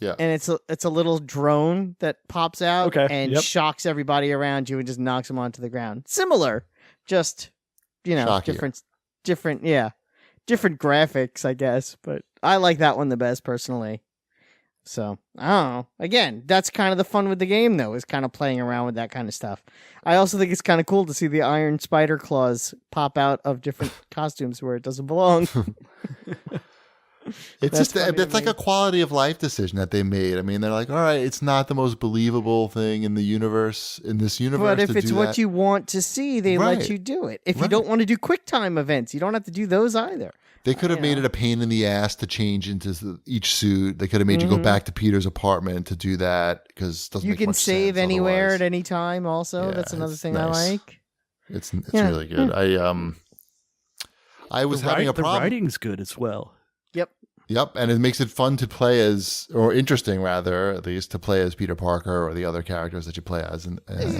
Yeah. And it's a little drone that pops out and shocks everybody around you and just knocks them onto the ground. Similar, just different graphics, I guess. But I like that one the best personally. So I don't know. Again, that's kind of the fun with the game, though, is kind of playing around with that kind of stuff. I also think it's kind of cool to see the iron spider claws pop out of different costumes where it doesn't belong. It's like a quality of life decision that they made. I mean, they're like, all right, it's not the most believable thing in this universe. But if it's what you want to see, they let you do it. If you don't want to do QuickTime events, you don't have to do those either. They could have made it a pain in the ass to change into each suit. They could have made you go back to Peter's apartment to do that because it doesn't you make can much save sense anywhere otherwise. at any time. Also, that's another thing nice. I like. It's really good. I was having a problem. The writing's good as well. Yep, and it makes it fun to play as, or interesting rather, at least, to play as Peter Parker or the other characters that you play as.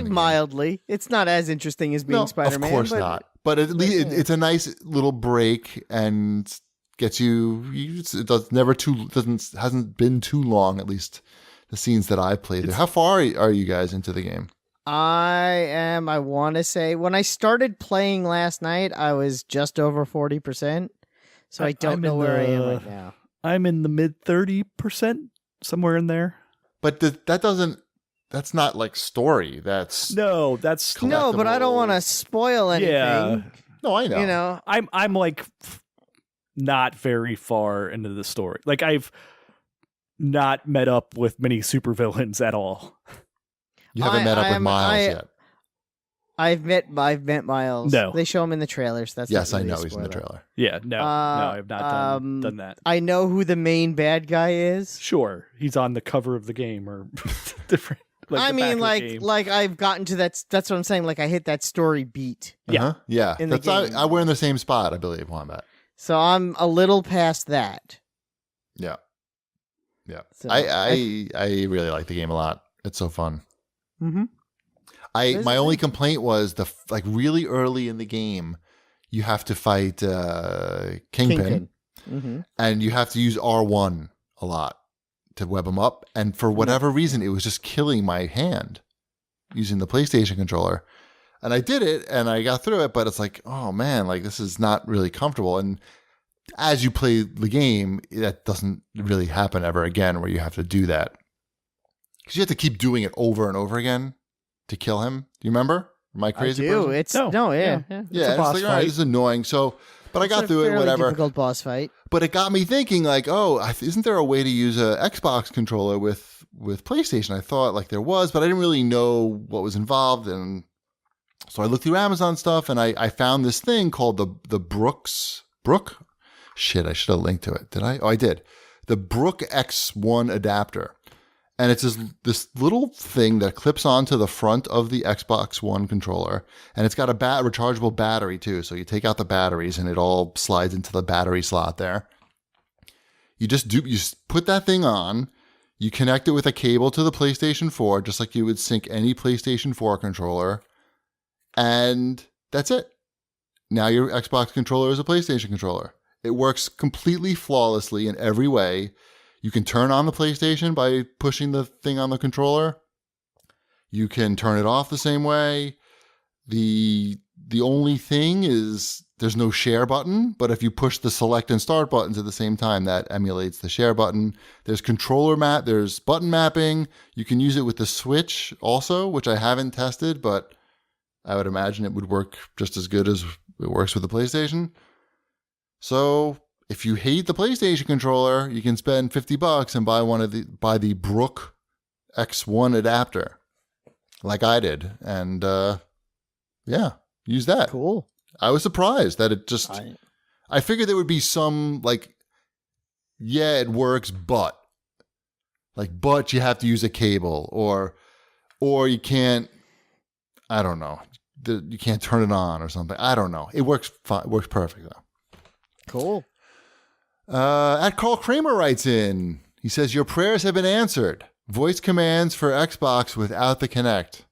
Mildly. It's not as interesting as being Spider-Man. Of course not. But at least it's a nice little break and gets you. Hasn't been too long. At least the scenes that I played. How far are you guys into the game? I want to say when I started playing last night, I was just over 40%. So I don't know where I am right now. I'm in the mid 30%, somewhere in there. But that's not like story. That's no, but I don't want to spoil anything. Yeah. No, I know. You know, I'm like not very far into the story. Like I've not met up with many supervillains at all. You haven't met up with Miles yet. I've met Miles. No. They show him in the trailers. That's yes, really I know he's in the trailer. Yeah, no, I've not done that. I know who the main bad guy is. Sure, he's on the cover of the game or different. Like I've gotten to that. That's what I'm saying. Like I hit that story beat. Yeah, we're in the same spot, I believe, Wombat. So I'm a little past that. Yeah. So I really like the game a lot. It's so fun. Mm-hmm. My only complaint was really early in the game, you have to fight Kingpin. Mm-hmm. And you have to use R1 a lot to web him up. And for whatever reason, it was just killing my hand using the PlayStation controller. And I did it and I got through it, but it's like, oh man, like this is not really comfortable. And as you play the game, that doesn't really happen ever again where you have to do that. Because you have to keep doing it over and over again to kill him. Do you remember? Am I crazy? I do. It's yeah. It's like, all right, this is annoying. So, but I got through it, whatever. Difficult boss fight. But it got me thinking, like, isn't there a way to use a Xbox controller with PlayStation? I thought like there was, but I didn't really know what was involved. And so I looked through Amazon stuff, and I found this thing called the Brook. Shit, I should have linked to it. Did I? Oh, I did. The Brook X1 adapter. And it's this little thing that clips onto the front of the Xbox One controller. And it's got a rechargeable battery too. So you take out the batteries and it all slides into the battery slot there. You put that thing on, you connect it with a cable to the PlayStation 4, just like you would sync any PlayStation 4 controller. And that's it. Now your Xbox controller is a PlayStation controller. It works completely flawlessly in every way. You can turn on the PlayStation by pushing the thing on the controller. You can turn it off the same way. The only thing is there's no share button, but if you push the select and start buttons at the same time, that emulates the share button. There's there's button mapping. You can use it with the Switch also, which I haven't tested, but I would imagine it would work just as good as it works with the PlayStation. So if you hate the PlayStation controller, you can spend $50 and buy the Brook X1 adapter, like I did, and use that. Cool. I was surprised that it just. I figured there would be some it works, but you have to use a cable, or you can't. I don't know. you can't turn it on or something. I don't know. It works fine. It works perfect though. Cool. At Carl Kramer writes in. He says, your prayers have been answered. Voice commands for Xbox without the Kinect.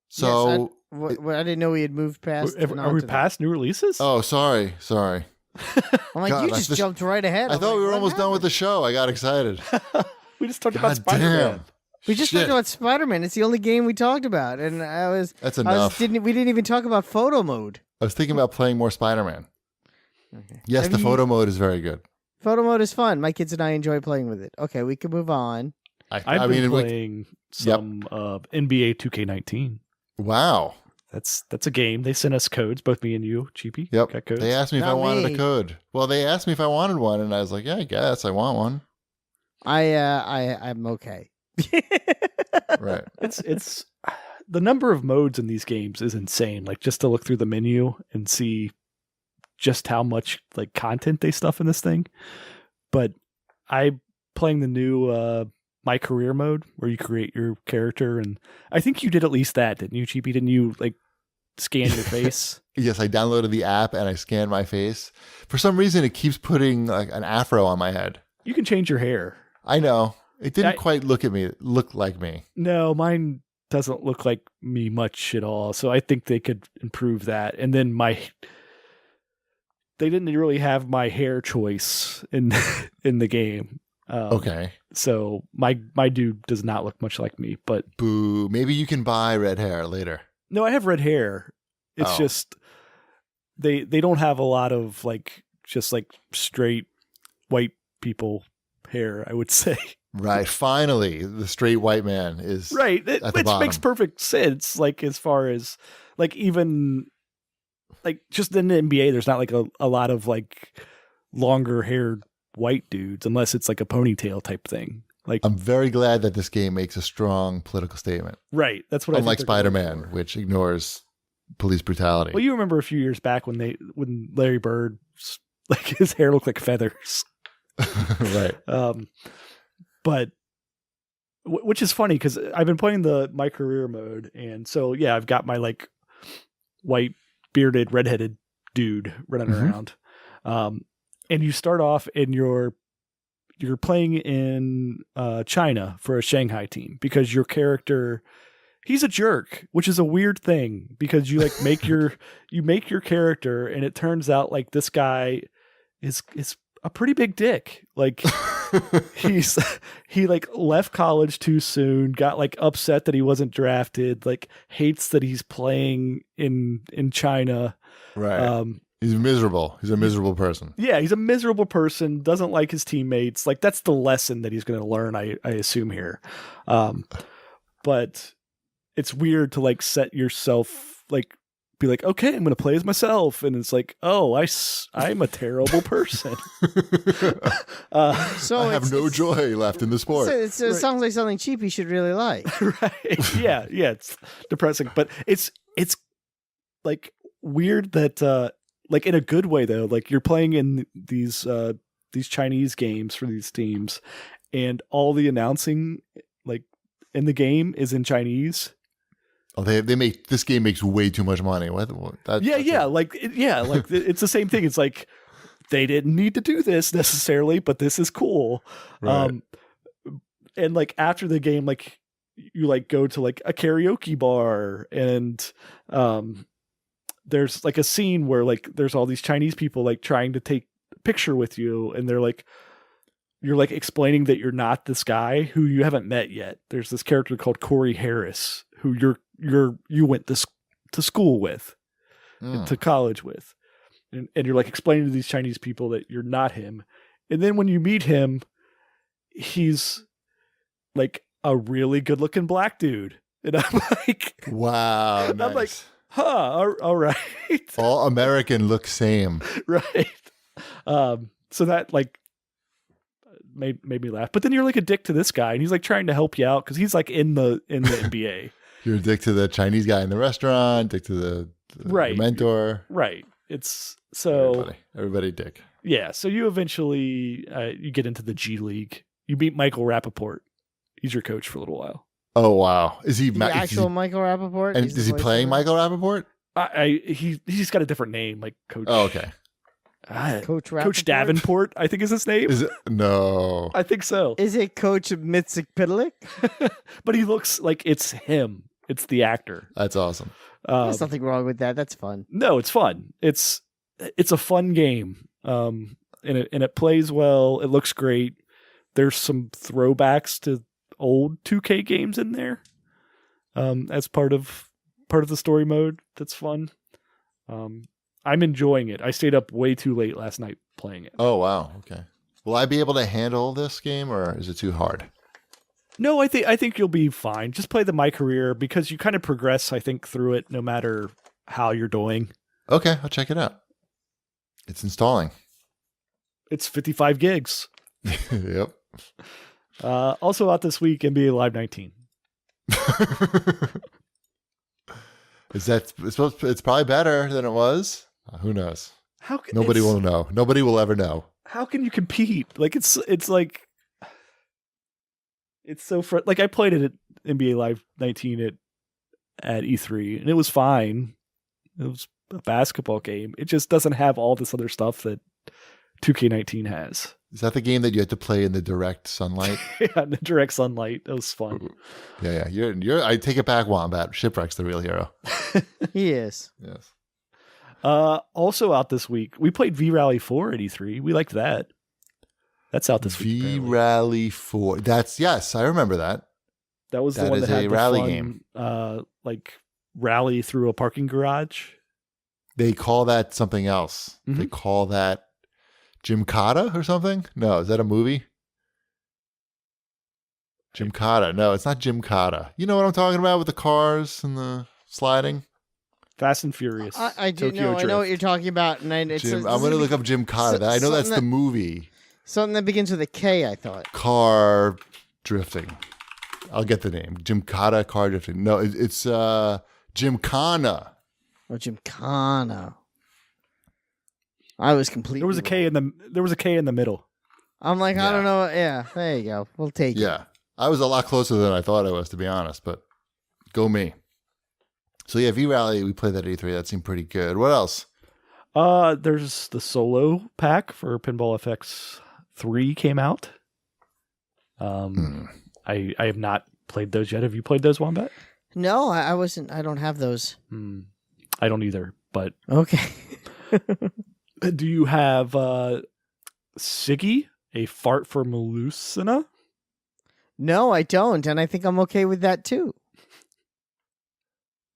So yes, I didn't know we had moved past. Are we past new releases? Oh, sorry. I'm like, God, you just jumped right ahead. I thought we were almost done with the show. I got excited. We just talked about Spider-Man. We just talked about Spider-Man. It's the only game we talked about, and That's enough. We didn't even talk about photo mode. I was thinking about playing more Spider-Man. Okay. Yes, the photo mode is very good. Photo mode is fun. My kids and I enjoy playing with it. Okay, we can move on. I've been playing some NBA 2K19. Wow. That's a game. They sent us codes, both me and you, Cheapy. Yep. Got codes. They asked me if I wanted a code. Well, they asked me if I wanted one, and I was like, yeah, I guess I want one. I'm okay. Right. It's the number of modes in these games is insane. Like, just to look through the menu and see just how much like content they stuff in this thing. But I'm playing the new My Career mode where you create your character, and I think you did at least that, didn't you, Cheapy? Didn't you like scan your face? Yes, I downloaded the app and I scanned my face. For some reason, it keeps putting like an afro on my head. You can change your hair. I know. It didn't quite look like me. No, mine doesn't look like me much at all. So I think they could improve that. And then they didn't really have my hair choice in the game. Okay. So my dude does not look much like me, but boo. Maybe you can buy red hair later. No, I have red hair. It's just they don't have a lot of like just like straight white people hair, I would say. Right. Finally, the straight white man is right. Which makes perfect sense. Like as far as like even like just in the NBA, there's not like a lot of like longer haired white dudes unless it's like a ponytail type thing. Like I'm very glad that this game makes a strong political statement. Right. That's what unlike Spider-Man, which ignores police brutality. Well, you remember a few years back when Larry Bird, like his hair looked like feathers. Right. But which is funny because I've been playing My Career mode, and so yeah, I've got my like white bearded redheaded dude running around. And you start off and you're playing in China for a Shanghai team because your character, he's a jerk, which is a weird thing because you like make your character, and it turns out like this guy is a pretty big dick. Like he like left college too soon, got like upset that he wasn't drafted, like hates that he's playing in China. Right. He's miserable. He's a miserable person. Yeah, he's a miserable person, doesn't like his teammates. Like that's the lesson that he's going to learn, I assume here. But it's weird to like set yourself like be like, okay, I'm going to play as myself, and it's like, oh, I'm a terrible person. So I have no joy left in the sport. It sounds like something Cheapy should really like. Right? Yeah, it's depressing, but it's like weird that like in a good way though. Like you're playing in these Chinese games for these teams, and all the announcing like in the game is in Chinese. Oh, they make this game makes way too much money. Like it's the same thing. It's like they didn't need to do this necessarily, but this is cool. Right. And like after the game, like you like go to like a karaoke bar, and there's like a scene where like there's all these Chinese people like trying to take a picture with you, and they're like, you're like explaining that you're not this guy who you haven't met yet. There's this character called Corey Harris who you went to school with, to college with, and you're like explaining to these Chinese people that you're not him. And then when you meet him, he's like a really good looking black dude. And I'm like, wow. Nice. I'm like, all right. All American look same. Right. So that like made me laugh. But then you're like a dick to this guy, and he's like trying to help you out because he's like in the NBA. You're a dick to the Chinese guy in the restaurant, dick to the mentor. Right. It's so everybody dick. Yeah. So you eventually you get into the G League. You meet Michael Rappaport. He's your coach for a little while. Oh wow! Is he the actual Michael Rappaport? And is he playing Michael Rappaport? He's got a different name, like Coach. Oh, okay. Coach Davenport, I think is his name. Is it? No, I think so. Is it Coach Mitzik Pitalik? But he looks like it's him. It's the actor. That's awesome. There's nothing wrong with that. That's fun. No, it's fun. It's a fun game. And it plays well. It looks great. There's some throwbacks to old 2K games in there. As part of the story mode. That's fun. I'm enjoying it. I stayed up way too late last night playing it. Oh wow. Okay. Will I be able to handle this game, or is it too hard? No, I think you'll be fine. Just play the My Career because you kind of progress, I think, through it no matter how you're doing. Okay, I'll check it out. It's installing. It's 55 gigs. Yep. Also out this week, NBA Live 19. It's probably better than it was. Who knows? Nobody will know. Nobody will ever know. How can you compete? Like it's like it's so like I played it at NBA Live 19 at E3 and it was fine. It was a basketball game. It just doesn't have all this other stuff that 2K19 has. Is that the game that you had to play in the direct sunlight? Yeah, in the direct sunlight. That was fun. Yeah. You're. I take it back, Wombat. Shipwreck's the real hero. He is. Yes. Also out this week, we played V-Rally 4 at E3. We liked that. That's out this week. V-Rally 4. Yes, I remember that. That was the one that had a rally game. Like rally through a parking garage. They call that something else. Mm-hmm. They call that Gymkata or something? No, is that a movie? Gymkata. No, it's not Gymkata. You know what I'm talking about with the cars and the sliding? Fast and Furious. I do know. I know what you're talking about. And I'm going to look up Gymkata. I know that's the movie. Something that begins with a K, I thought. Car drifting. I'll get the name. Gymkata, car drifting. No, it's Gymkhana. Oh, Gymkhana. I was completely. There was a K in the middle. I'm like, I don't know. Yeah, there you go. We'll take it. Yeah, I was a lot closer than I thought I was, to be honest. But go me. So yeah, V-Rally, we played that at E3. That seemed pretty good. What else? There's the solo pack for Pinball FX 3 came out. I have not played those yet. Have you played those, Wombat? No, I wasn't. I don't have those. I don't either. But okay. Do you have Siggy, a fart for Melusina? No, I don't, and I think I'm okay with that too.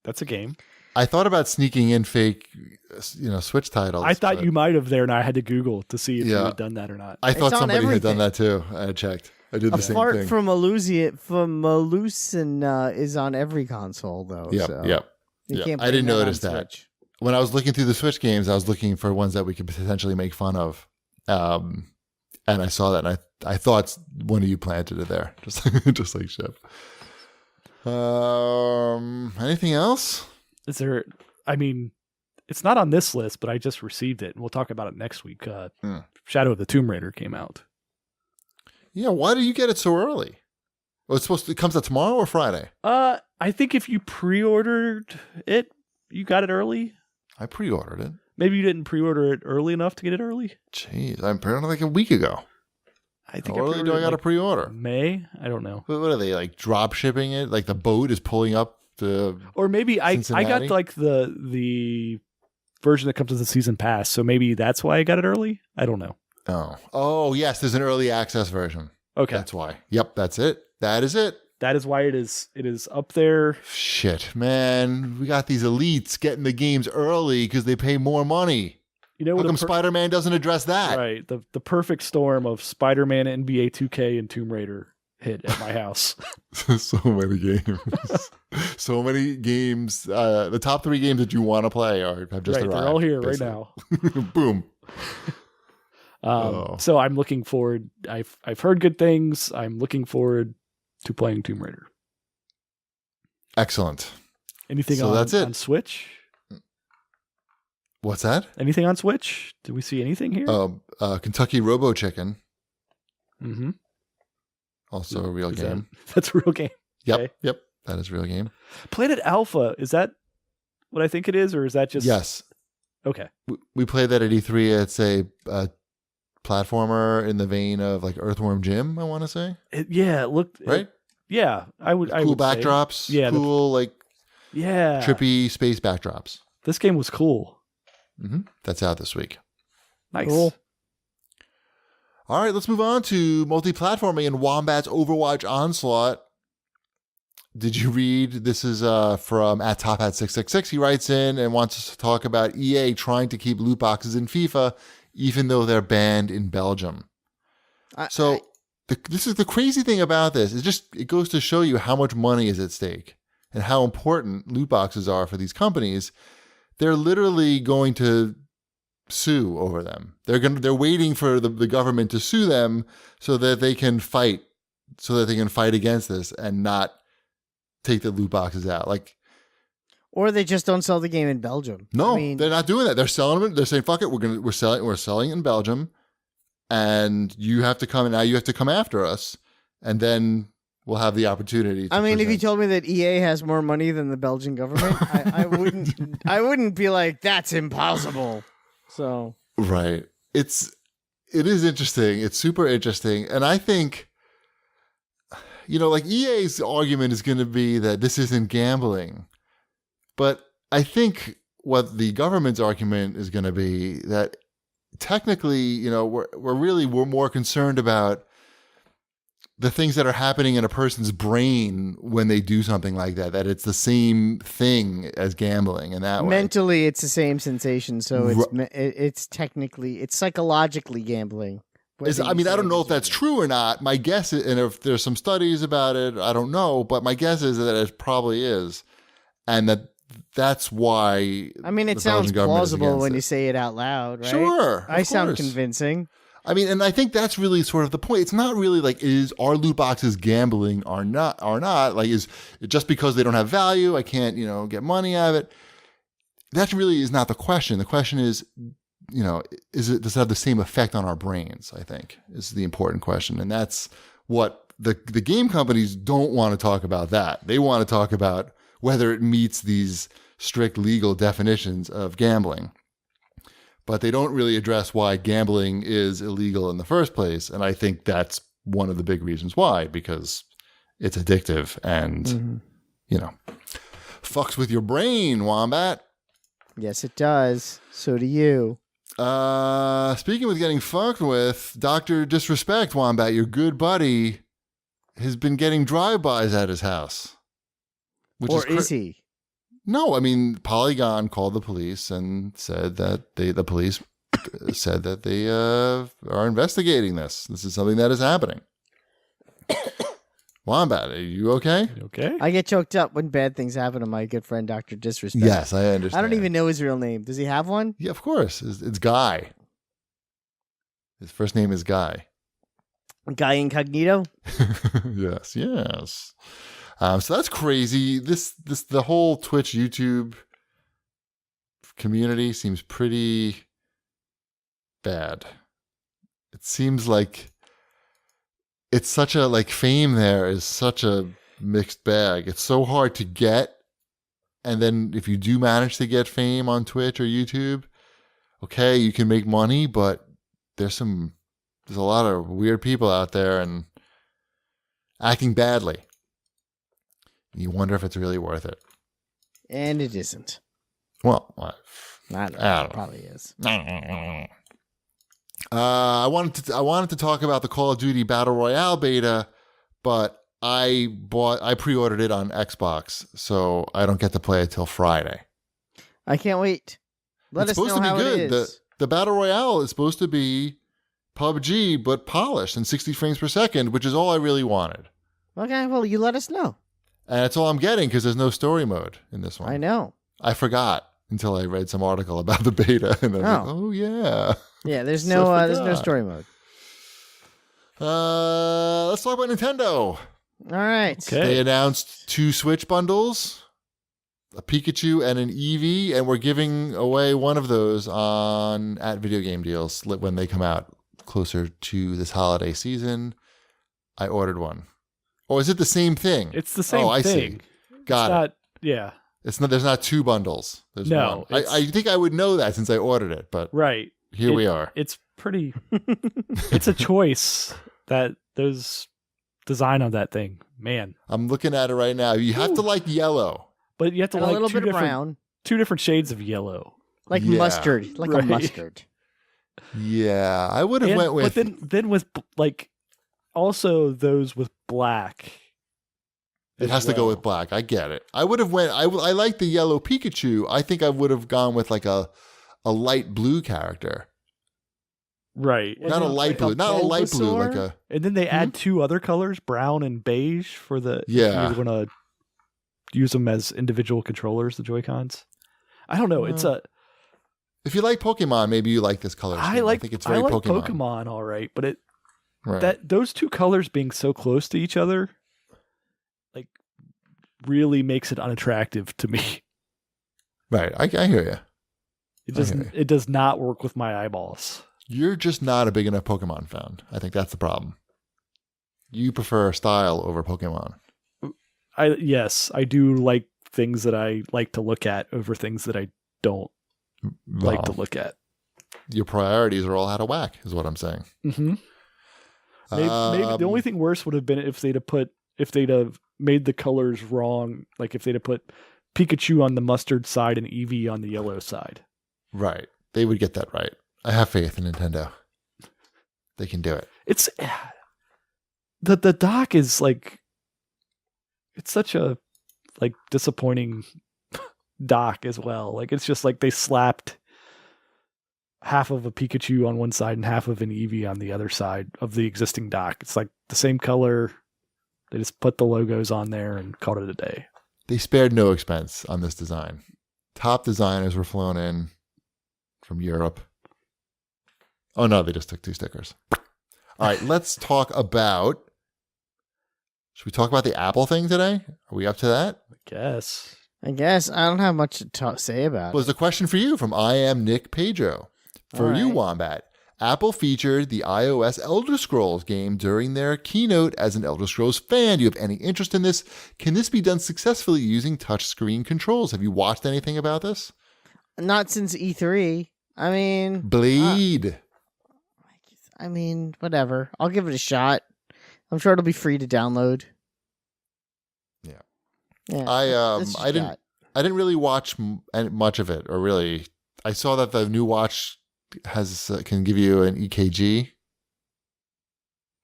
That's a game. I thought about sneaking in fake, Switch titles. I thought you might have there, and I had to Google to see if you had done that or not. I thought somebody had done that too. I checked. I did the same thing. A fart from Melusina is on every console, though. Yep. I didn't notice that. Switch. When I was looking through the Switch games, I was looking for ones that we could potentially make fun of. And I saw that, and I thought one of you planted it there, just like Shep. Anything else? Is there? I mean, it's not on this list, but I just received it, and we'll talk about it next week. Shadow of the Tomb Raider came out. Yeah, why do you get it so early? Oh, it comes out tomorrow or Friday? I think if you pre-ordered it, you got it early. I pre-ordered it. Maybe you didn't pre-order it early enough to get it early. Jeez, I pre-ordered like a week ago. I think How early do I got to pre-order? May? I don't know. What are they, like drop shipping it? Like the boat is pulling up to Or maybe I got like the version that comes with the season pass, so maybe that's why I got it early? I don't know. Oh yes, there's an early access version. Okay. That's why. Yep, that's it. That is it. That is why it is up there. Shit, man. We got these elites getting the games early because they pay more money. You know, how come Spider-Man doesn't address that? Right. The perfect storm of Spider-Man, NBA 2K, and Tomb Raider hit at my house. So many games. So many games. The top 3 games that you want to play have just arrived. They're all here basically. Right now. Boom. So I'm looking forward. I've heard good things. I'm looking forward to playing Tomb Raider. Excellent. Anything on Switch? What's that? Anything on Switch? Did we see anything here? Kentucky Robo Chicken. Mm-hmm. Also a real game. That's a real game. Yep. Okay. Yep. That is a real game. Planet Alpha, is that what I think it is, or is that just... Yes. Okay. We played that at E3. It's a platformer in the vein of like Earthworm Jim, I want to say. It looked... Right? I would backdrops. Say. Yeah. Cool, Yeah. trippy space backdrops. This game was cool. Mm-hmm. That's out this week. Nice. Cool. All right, let's move on to multi-platforming and Wombat's Overwatch Onslaught. Did you read? This is from @TopHat666. He writes in and wants us to talk about EA trying to keep loot boxes in FIFA, even though they're banned in Belgium. This is the crazy thing about this. It goes to show you how much money is at stake and how important loot boxes are for these companies. They're literally going to sue over them. They're waiting for the government to sue them so that they can fight against this and not take the loot boxes out. Or they just don't sell the game in Belgium. No, they're not doing that. They're selling them. They're saying, "Fuck it, we're selling it in Belgium, and you have to come after us, and then we'll have the opportunity." If you told me that EA has more money than the Belgian government, I wouldn't be like, that's impossible. So right, it is interesting. It's super interesting, and I think, EA's argument is going to be that this isn't gambling. But I think what the government's argument is going to be that technically, we're more concerned about the things that are happening in a person's brain when they do something like that, that it's the same thing as gambling in that way. Mentally, it's the same sensation. So it's psychologically gambling. I don't know if that's true or not. My guess is, and if there's some studies about it, I don't know, but my guess is that it probably is. And that's why. It sounds plausible when you say it out loud, right? Sure. I sound convincing. And I think that's really sort of the point. It's not really are loot boxes gambling or not? Is it just because they don't have value, I can't, get money out of it? That really is not the question. The question is, does it have the same effect on our brains? I think is the important question. And that's what the game companies don't want to talk about that. They want to talk about whether it meets these strict legal definitions of gambling. But they don't really address why gambling is illegal in the first place. And I think that's one of the big reasons why, because it's addictive and, fucks with your brain, Wombat. Yes, it does. So do you. Speaking with getting fucked with, Dr. Disrespect, Wombat, your good buddy, has been getting drive-bys at his house. Is he? No, Polygon called the police and said that the police said that they are investigating this. This is something that is happening. Wombat, are you okay? Okay. I get choked up when bad things happen to my good friend Dr. Disrespect. Yes, I understand. I don't even know his real name. Does he have one? Yeah, of course. It's Guy. His first name is Guy. Guy Incognito? Yes. So that's crazy. The whole Twitch, YouTube community seems pretty bad. It seems like it's such a fame there is such a mixed bag. It's so hard to get. And then if you do manage to get fame on Twitch or YouTube, okay, you can make money, but there's a lot of weird people out there and acting badly. You wonder if it's really worth it. And it isn't. Well, I don't know. It probably is. I wanted to talk about the Call of Duty Battle Royale beta, but I pre-ordered it on Xbox, so I don't get to play it till Friday. I can't wait. Let us know how it is. The Battle Royale is supposed to be PUBG, but polished and 60 frames per second, which is all I really wanted. Okay, well, you let us know. And that's all I'm getting because there's no story mode in this one. I know. I forgot until I read some article about the beta, and I was like, "Oh yeah, yeah." There's no story mode. Let's talk about Nintendo. All right. Okay. They announced 2 Switch bundles, a Pikachu and an Eevee, and we're giving away one of those at Video Game Deals when they come out closer to this holiday season. I ordered one. Oh, is it the same thing? It's the same thing. I see. Got it. Yeah. It's not. There's not two bundles. There's no, one. I think I would know that since I ordered it, but right here we are. It's pretty. It's a choice that those design on that thing, man. I'm looking at it right now. You have to like yellow, but you have to and like a little bit of brown, 2 different shades of yellow, like mustard, like a mustard. Yeah, I would have went with. But then with like also those with black. It has to go with black. I get it. I would have went. I like the yellow Pikachu. I think I would have gone with like a light blue character. Right. Not a light blue. Not a light blue. Like a. And then they add 2 other colors, brown and beige, for the. Yeah. If you're going to use them as individual controllers, the Joy-Cons. I don't know. It's a. If you like Pokemon, maybe you like this color scheme. I think it's very Pokemon, all right, but those 2 colors being so close to each other. Really makes it unattractive to me. Right. I hear you. It does not work with my eyeballs. You're just not a big enough Pokemon fan. I think that's the problem. You prefer style over Pokemon. Yes, I do like things that I like to look at over things that I don't like to look at. Your priorities are all out of whack, is what I'm saying. Mm-hmm. Maybe the only thing worse would have been if they'd have made the colors wrong, like if they'd have put Pikachu on the mustard side and Eevee on the yellow side. Right. They would get that right. I have faith in Nintendo. They can do it. It's the dock is like, it's such a like disappointing dock as well. Like it's just like they slapped half of a Pikachu on one side and half of an Eevee on the other side of the existing dock. It's like the same color. They just put the logos on there and called it a day. They spared no expense on this design. Top designers were flown in from Europe. Oh, no, they just took 2 stickers. All right, let's talk about... Should we talk about the Apple thing today? Are we up to that? I guess. I don't have much to say about it. Well, there's a question for you from I am Nick Pedro. For you, Wombat. Apple featured the iOS Elder Scrolls game during their keynote. As an Elder Scrolls fan, do you have any interest in this? Can this be done successfully using touchscreen controls? Have you watched anything about this? Not since E3. I mean... Bleed. Whatever. I'll give it a shot. I'm sure it'll be free to download. Yeah. I didn't really watch much of it, or really. I saw that the new watch can give you an EKG,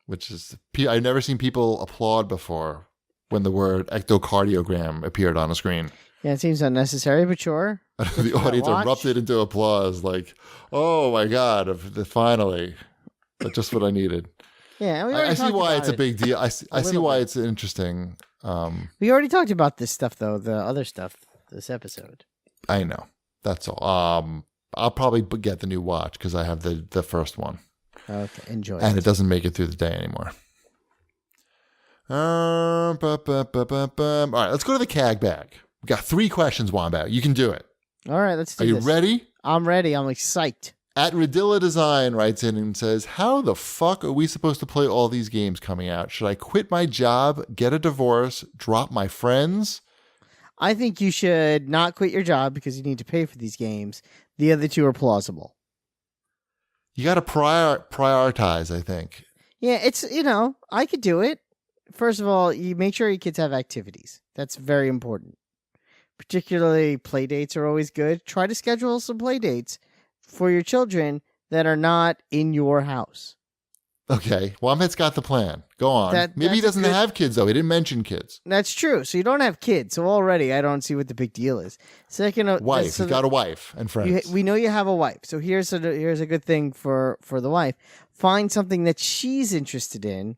which is I've never seen people applaud before when the word echocardiogram appeared on a screen. Yeah, it seems unnecessary, but sure. The audience erupted into applause, like, "Oh my god, finally!" That's just what I needed. Yeah, I see why it's a big deal. I see why it's interesting. We already talked about this stuff, though, the other stuff, this episode. I know. That's all. I'll probably get the new watch because I have the first one. Okay, enjoy. And it doesn't make it through the day anymore. All right, let's go to the CAG bag. We got 3 questions, Wombat. You can do it. All right, let's do this. Are this. You ready? I'm ready. I'm psyched. At Radilla Design writes in and says, how the fuck are we supposed to play all these games coming out? Should I quit my job, get a divorce, drop my friends? I think you should not quit your job because you need to pay for these games. The other 2 are plausible. You got to prioritize, I think. Yeah, it's, I could do it. First of all, you make sure your kids have activities. That's very important. Particularly play dates are always good. Try to schedule some play dates for your children that are not in your house. Okay. Wombet's got the plan. Go on. Maybe he doesn't have kids, though. He didn't mention kids. That's true. So you don't have kids. So already I don't see what the big deal is. Second, wife. He's got a wife and friends. We know you have a wife. So here's a good thing for the wife. Find something that she's interested in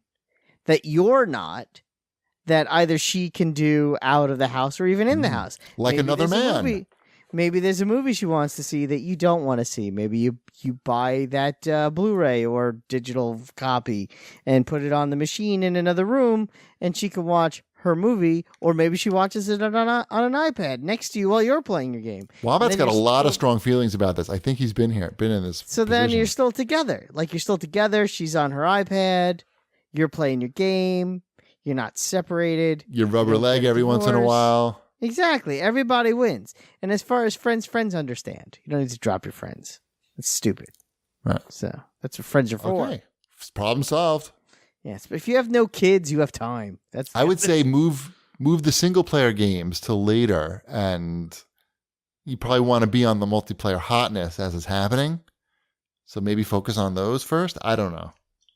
that you're not, that either she can do out of the house or even in the house. Like Another Man. Maybe there's a movie she wants to see that you don't want to see. Maybe you buy that Blu-ray or digital copy and put it on the machine in another room, and she can watch her movie, or maybe she watches it on an iPad next to you while you're playing your game. Wombat's got a lot of strong feelings about this. I think he's been in this. So then you're still together. Like, you're still together. She's on her iPad. You're playing your game. You're not separated. You rubber leg every once in a while. Exactly. Everybody wins. And as far as friends understand. You don't need to drop your friends. It's stupid. Right. So that's what friends are for. Okay. Problem solved. Yes, but if you have no kids, you have time. I would say move the single player games to later, and you probably want to be on the multiplayer hotness as it's happening. So maybe focus on those first. I don't know.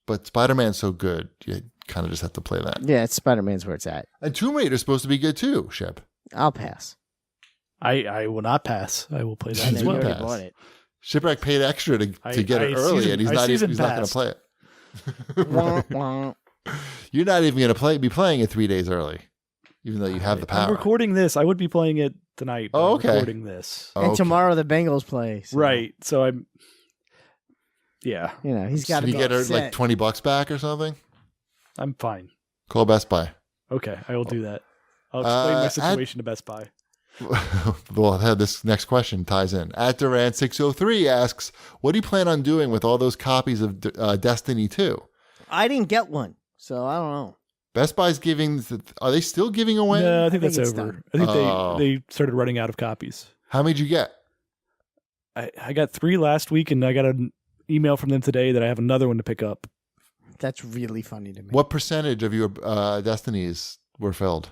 But Spider-Man's so good, you kind of just have to play that. Yeah, Spider-Man's where it's at. And Tomb Raider's supposed to be good too, Shep. I'll pass. I will not pass. I will play that as You well. already bought it. Shipwreck paid extra to get it early, and he's not going to play it. You're not even going to be playing it 3 days early, even though you have the power. I'm recording this. I would be playing it tonight. Oh, okay. I'm recording this. And tomorrow the Bengals play. So. Right. So I'm. Yeah. You know, he's got to be get her like $20 back or something? I'm fine. Call Best Buy. Okay, I will do that. I'll explain my situation to Best Buy. Well, this next question ties in. At Durant603 asks, what do you plan on doing with all those copies of Destiny 2? I didn't get one, so I don't know. Best Buy's giving... Are they still giving away? No, I think that's over. Done. I think they started running out of copies. How many did you get? I got 3 last week, and I got an email from them today that I have another one to pick up. That's really funny to me. What percentage of your Destinies were filled?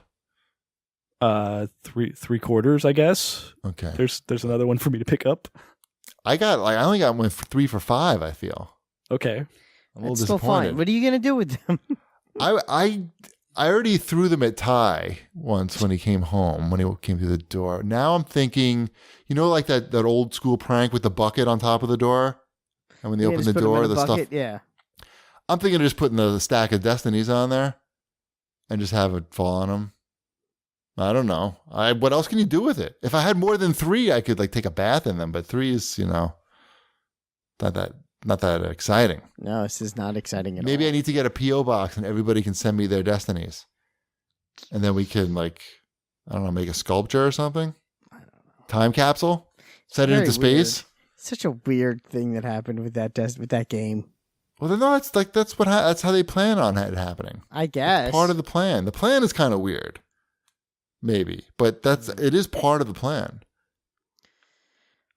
3/4, I guess. Okay. There's another one for me to pick up. I only got one for 3 for 5, I feel. Okay. I'm a little It's still disappointed. fine. What are you going to do with them? I already threw them at Ty once when he came home, when he came through the door. Now I'm thinking, like that old school prank with the bucket on top of the door? And when they open the door, the bucket, stuff. Yeah. I'm thinking of just putting the stack of Destinies on there and just have it fall on them. I don't know. What else can you do with it? If I had more than 3, I could take a bath in them, but 3 is, not that exciting. No, this is not exciting at all. Maybe I need to get a P.O. box and everybody can send me their Destinies. And then we can, I don't know, make a sculpture or something? I don't know. Time capsule? Send it into space? Weird. Such a weird thing that happened with that game. Well, then, no, that's how they plan on it happening. I guess. It's part of the plan. The plan is kind of weird. Maybe. But it is part of the plan.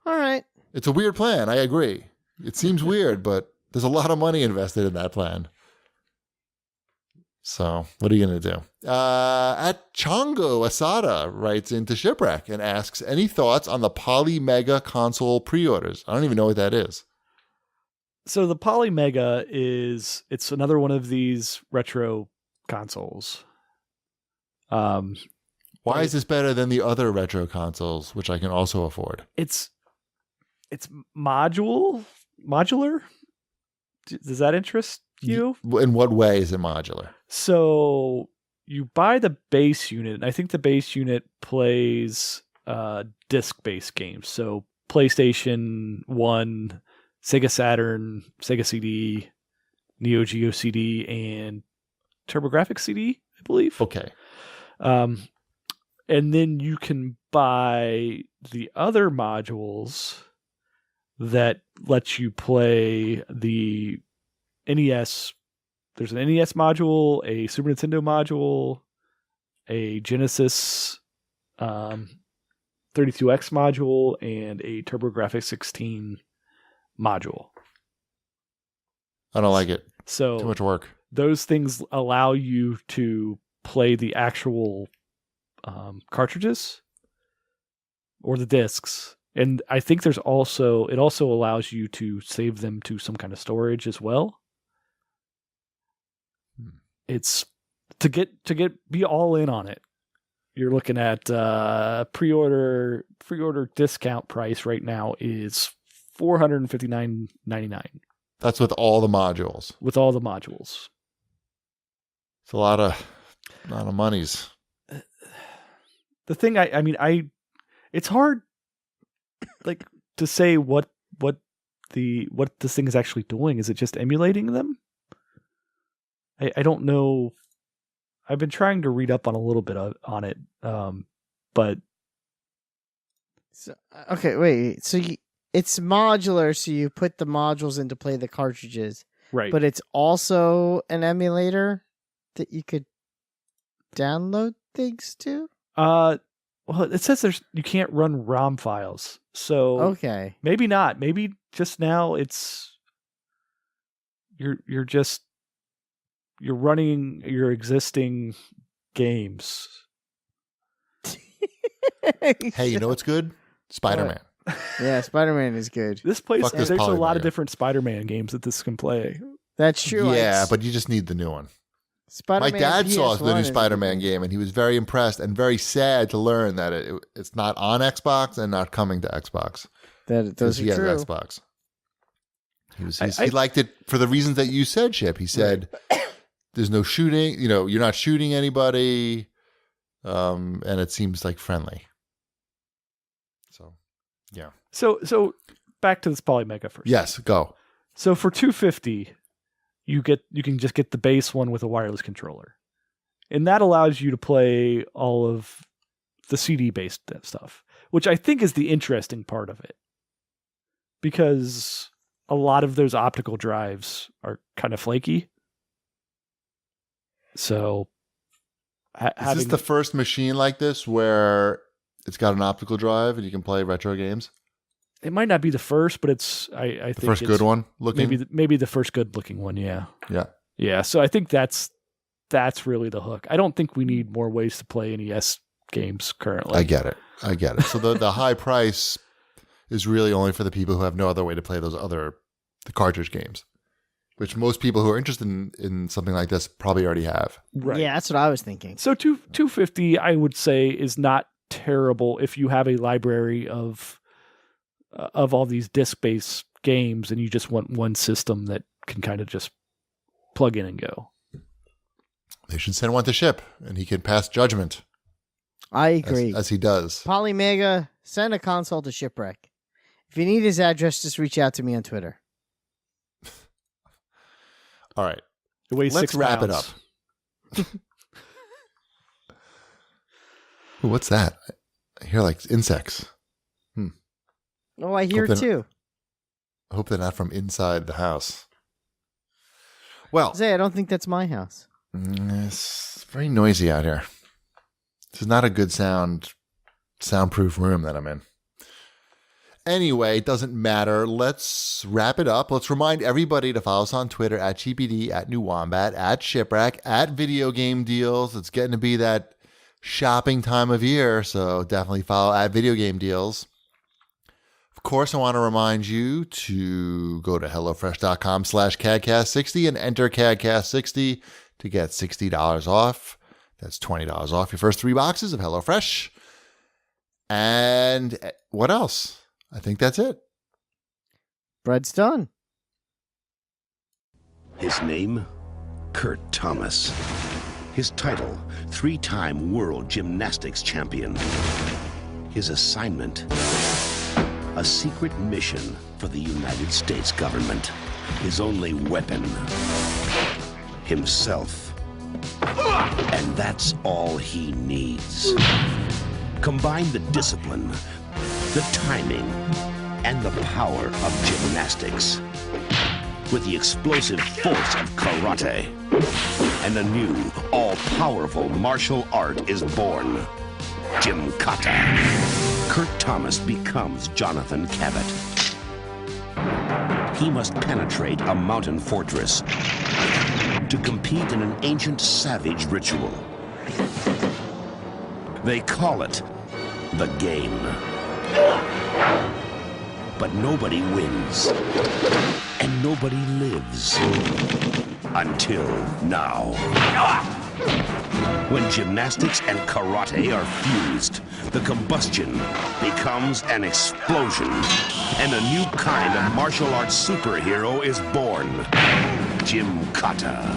All right. It's a weird plan. I agree. It seems weird, but there's a lot of money invested in that plan. So, what are you going to do? At Chongo Asada writes into Shipwreck and asks, any thoughts on the Poly Mega console pre-orders? I don't even know what that is. So the Poly Mega it's another one of these retro consoles. Why is this better than the other retro consoles, which I can also afford? It's modular. Does that interest you? In what way is it modular? So you buy the base unit, and I think the base unit plays disc-based games. So PlayStation 1, Sega Saturn, Sega CD, Neo Geo CD, and TurboGrafx CD, I believe. Okay. And then you can buy the other modules that let you play the NES. There's an NES module, a Super Nintendo module, a Genesis 32X module, and a TurboGrafx 16 module. I don't like it. So too much work. Those things allow you to play the actual cartridges or the discs. And I think it also allows you to save them to some kind of storage as well. It's be all in on it. You're looking at pre-order discount price right now is $459.99. That's with all the modules. With all the modules. It's a lot of monies. The thing it's hard to say what this thing is actually doing. Is it just emulating them? I don't know. I've been trying to read up on a little bit on it, but so, okay, wait. So it's modular, so you put the modules in to play the cartridges, right? But it's also an emulator that you could download things too? Well, it says you can't run ROM files. So okay, maybe not. Maybe just now you're running your existing games. Hey, you know what's good? Spider-Man. Yeah, Spider-Man is good. This place, Fuck this there's a lot Polymega. of different Spider-Man games that this can play. That's true. Yeah, but you just need the new one. Spider-Man My dad saw the PS1 new is Spider-Man good. game, and he was very impressed and very sad to learn that it's not on Xbox and not coming to Xbox. Those Because he are has true. Xbox. He liked it for the reasons that you said, Chip. He said, "There's no shooting. You're not shooting anybody, and it seems like friendly." So, yeah. So back to this Polymega first. Yes, go. So for $250, you can just get the base one with a wireless controller, and that allows you to play all of the CD based stuff, which I think is the interesting part of it, because a lot of those optical drives are kind of flaky. So, Is this the first machine like this where it's got an optical drive and you can play retro games? It might not be the first, but it's I think The first good one looking? Maybe the first good looking one. Yeah. Yeah. Yeah. So I think that's really the hook. I don't think we need more ways to play NES games currently. I get it. So the high price is really only for the people who have no other way to play the cartridge games, which most people who are interested in something like this probably already have. Right. Yeah, that's what I was thinking. So $250, I would say, is not terrible if you have a library of all these disc-based games and you just want one system that can kind of just plug in and go. They should send one to Ship, and he can pass judgment. I agree. As he does. Polymega, send a console to Shipwreck. If you need his address, just reach out to me on Twitter. All right. It weighs Let's 6 wrap it pounds. up. Ooh, what's that? I hear like insects. Oh, I hear it too. I hope they're not from inside the house. Well, Zay, I don't think that's my house. it's very noisy out here. This is not a good soundproof room that I'm in. Anyway, it doesn't matter. Let's wrap it up. Let's remind everybody to follow us on Twitter at CheapyD, at New Wombat, at Shipwreck, at Video Game Deals. It's getting to be that shopping time of year, so definitely follow at Video Game Deals. Of course, I want to remind you to go to HelloFresh.com/CAGcast60 and enter CAGcast60 to get $60 off. That's $20 off your first 3 boxes of HelloFresh. And what else? I think that's it. Bread's done. His name? Kurt Thomas. His title? 3-time world gymnastics champion. His assignment? A secret mission for the United States government. His only weapon? Himself. And that's all he needs. Combine the discipline, the timing, and the power of gymnastics with the explosive force of karate. And a new, all-powerful martial art is born. Jim Kata. Kurt Thomas becomes Jonathan Cabot. He must penetrate a mountain fortress to compete in an ancient savage ritual. They call it the game. But nobody wins. And nobody lives. Until now. When gymnastics and karate are fused, the combustion becomes an explosion. And a new kind of martial arts superhero is born. Jim Kata.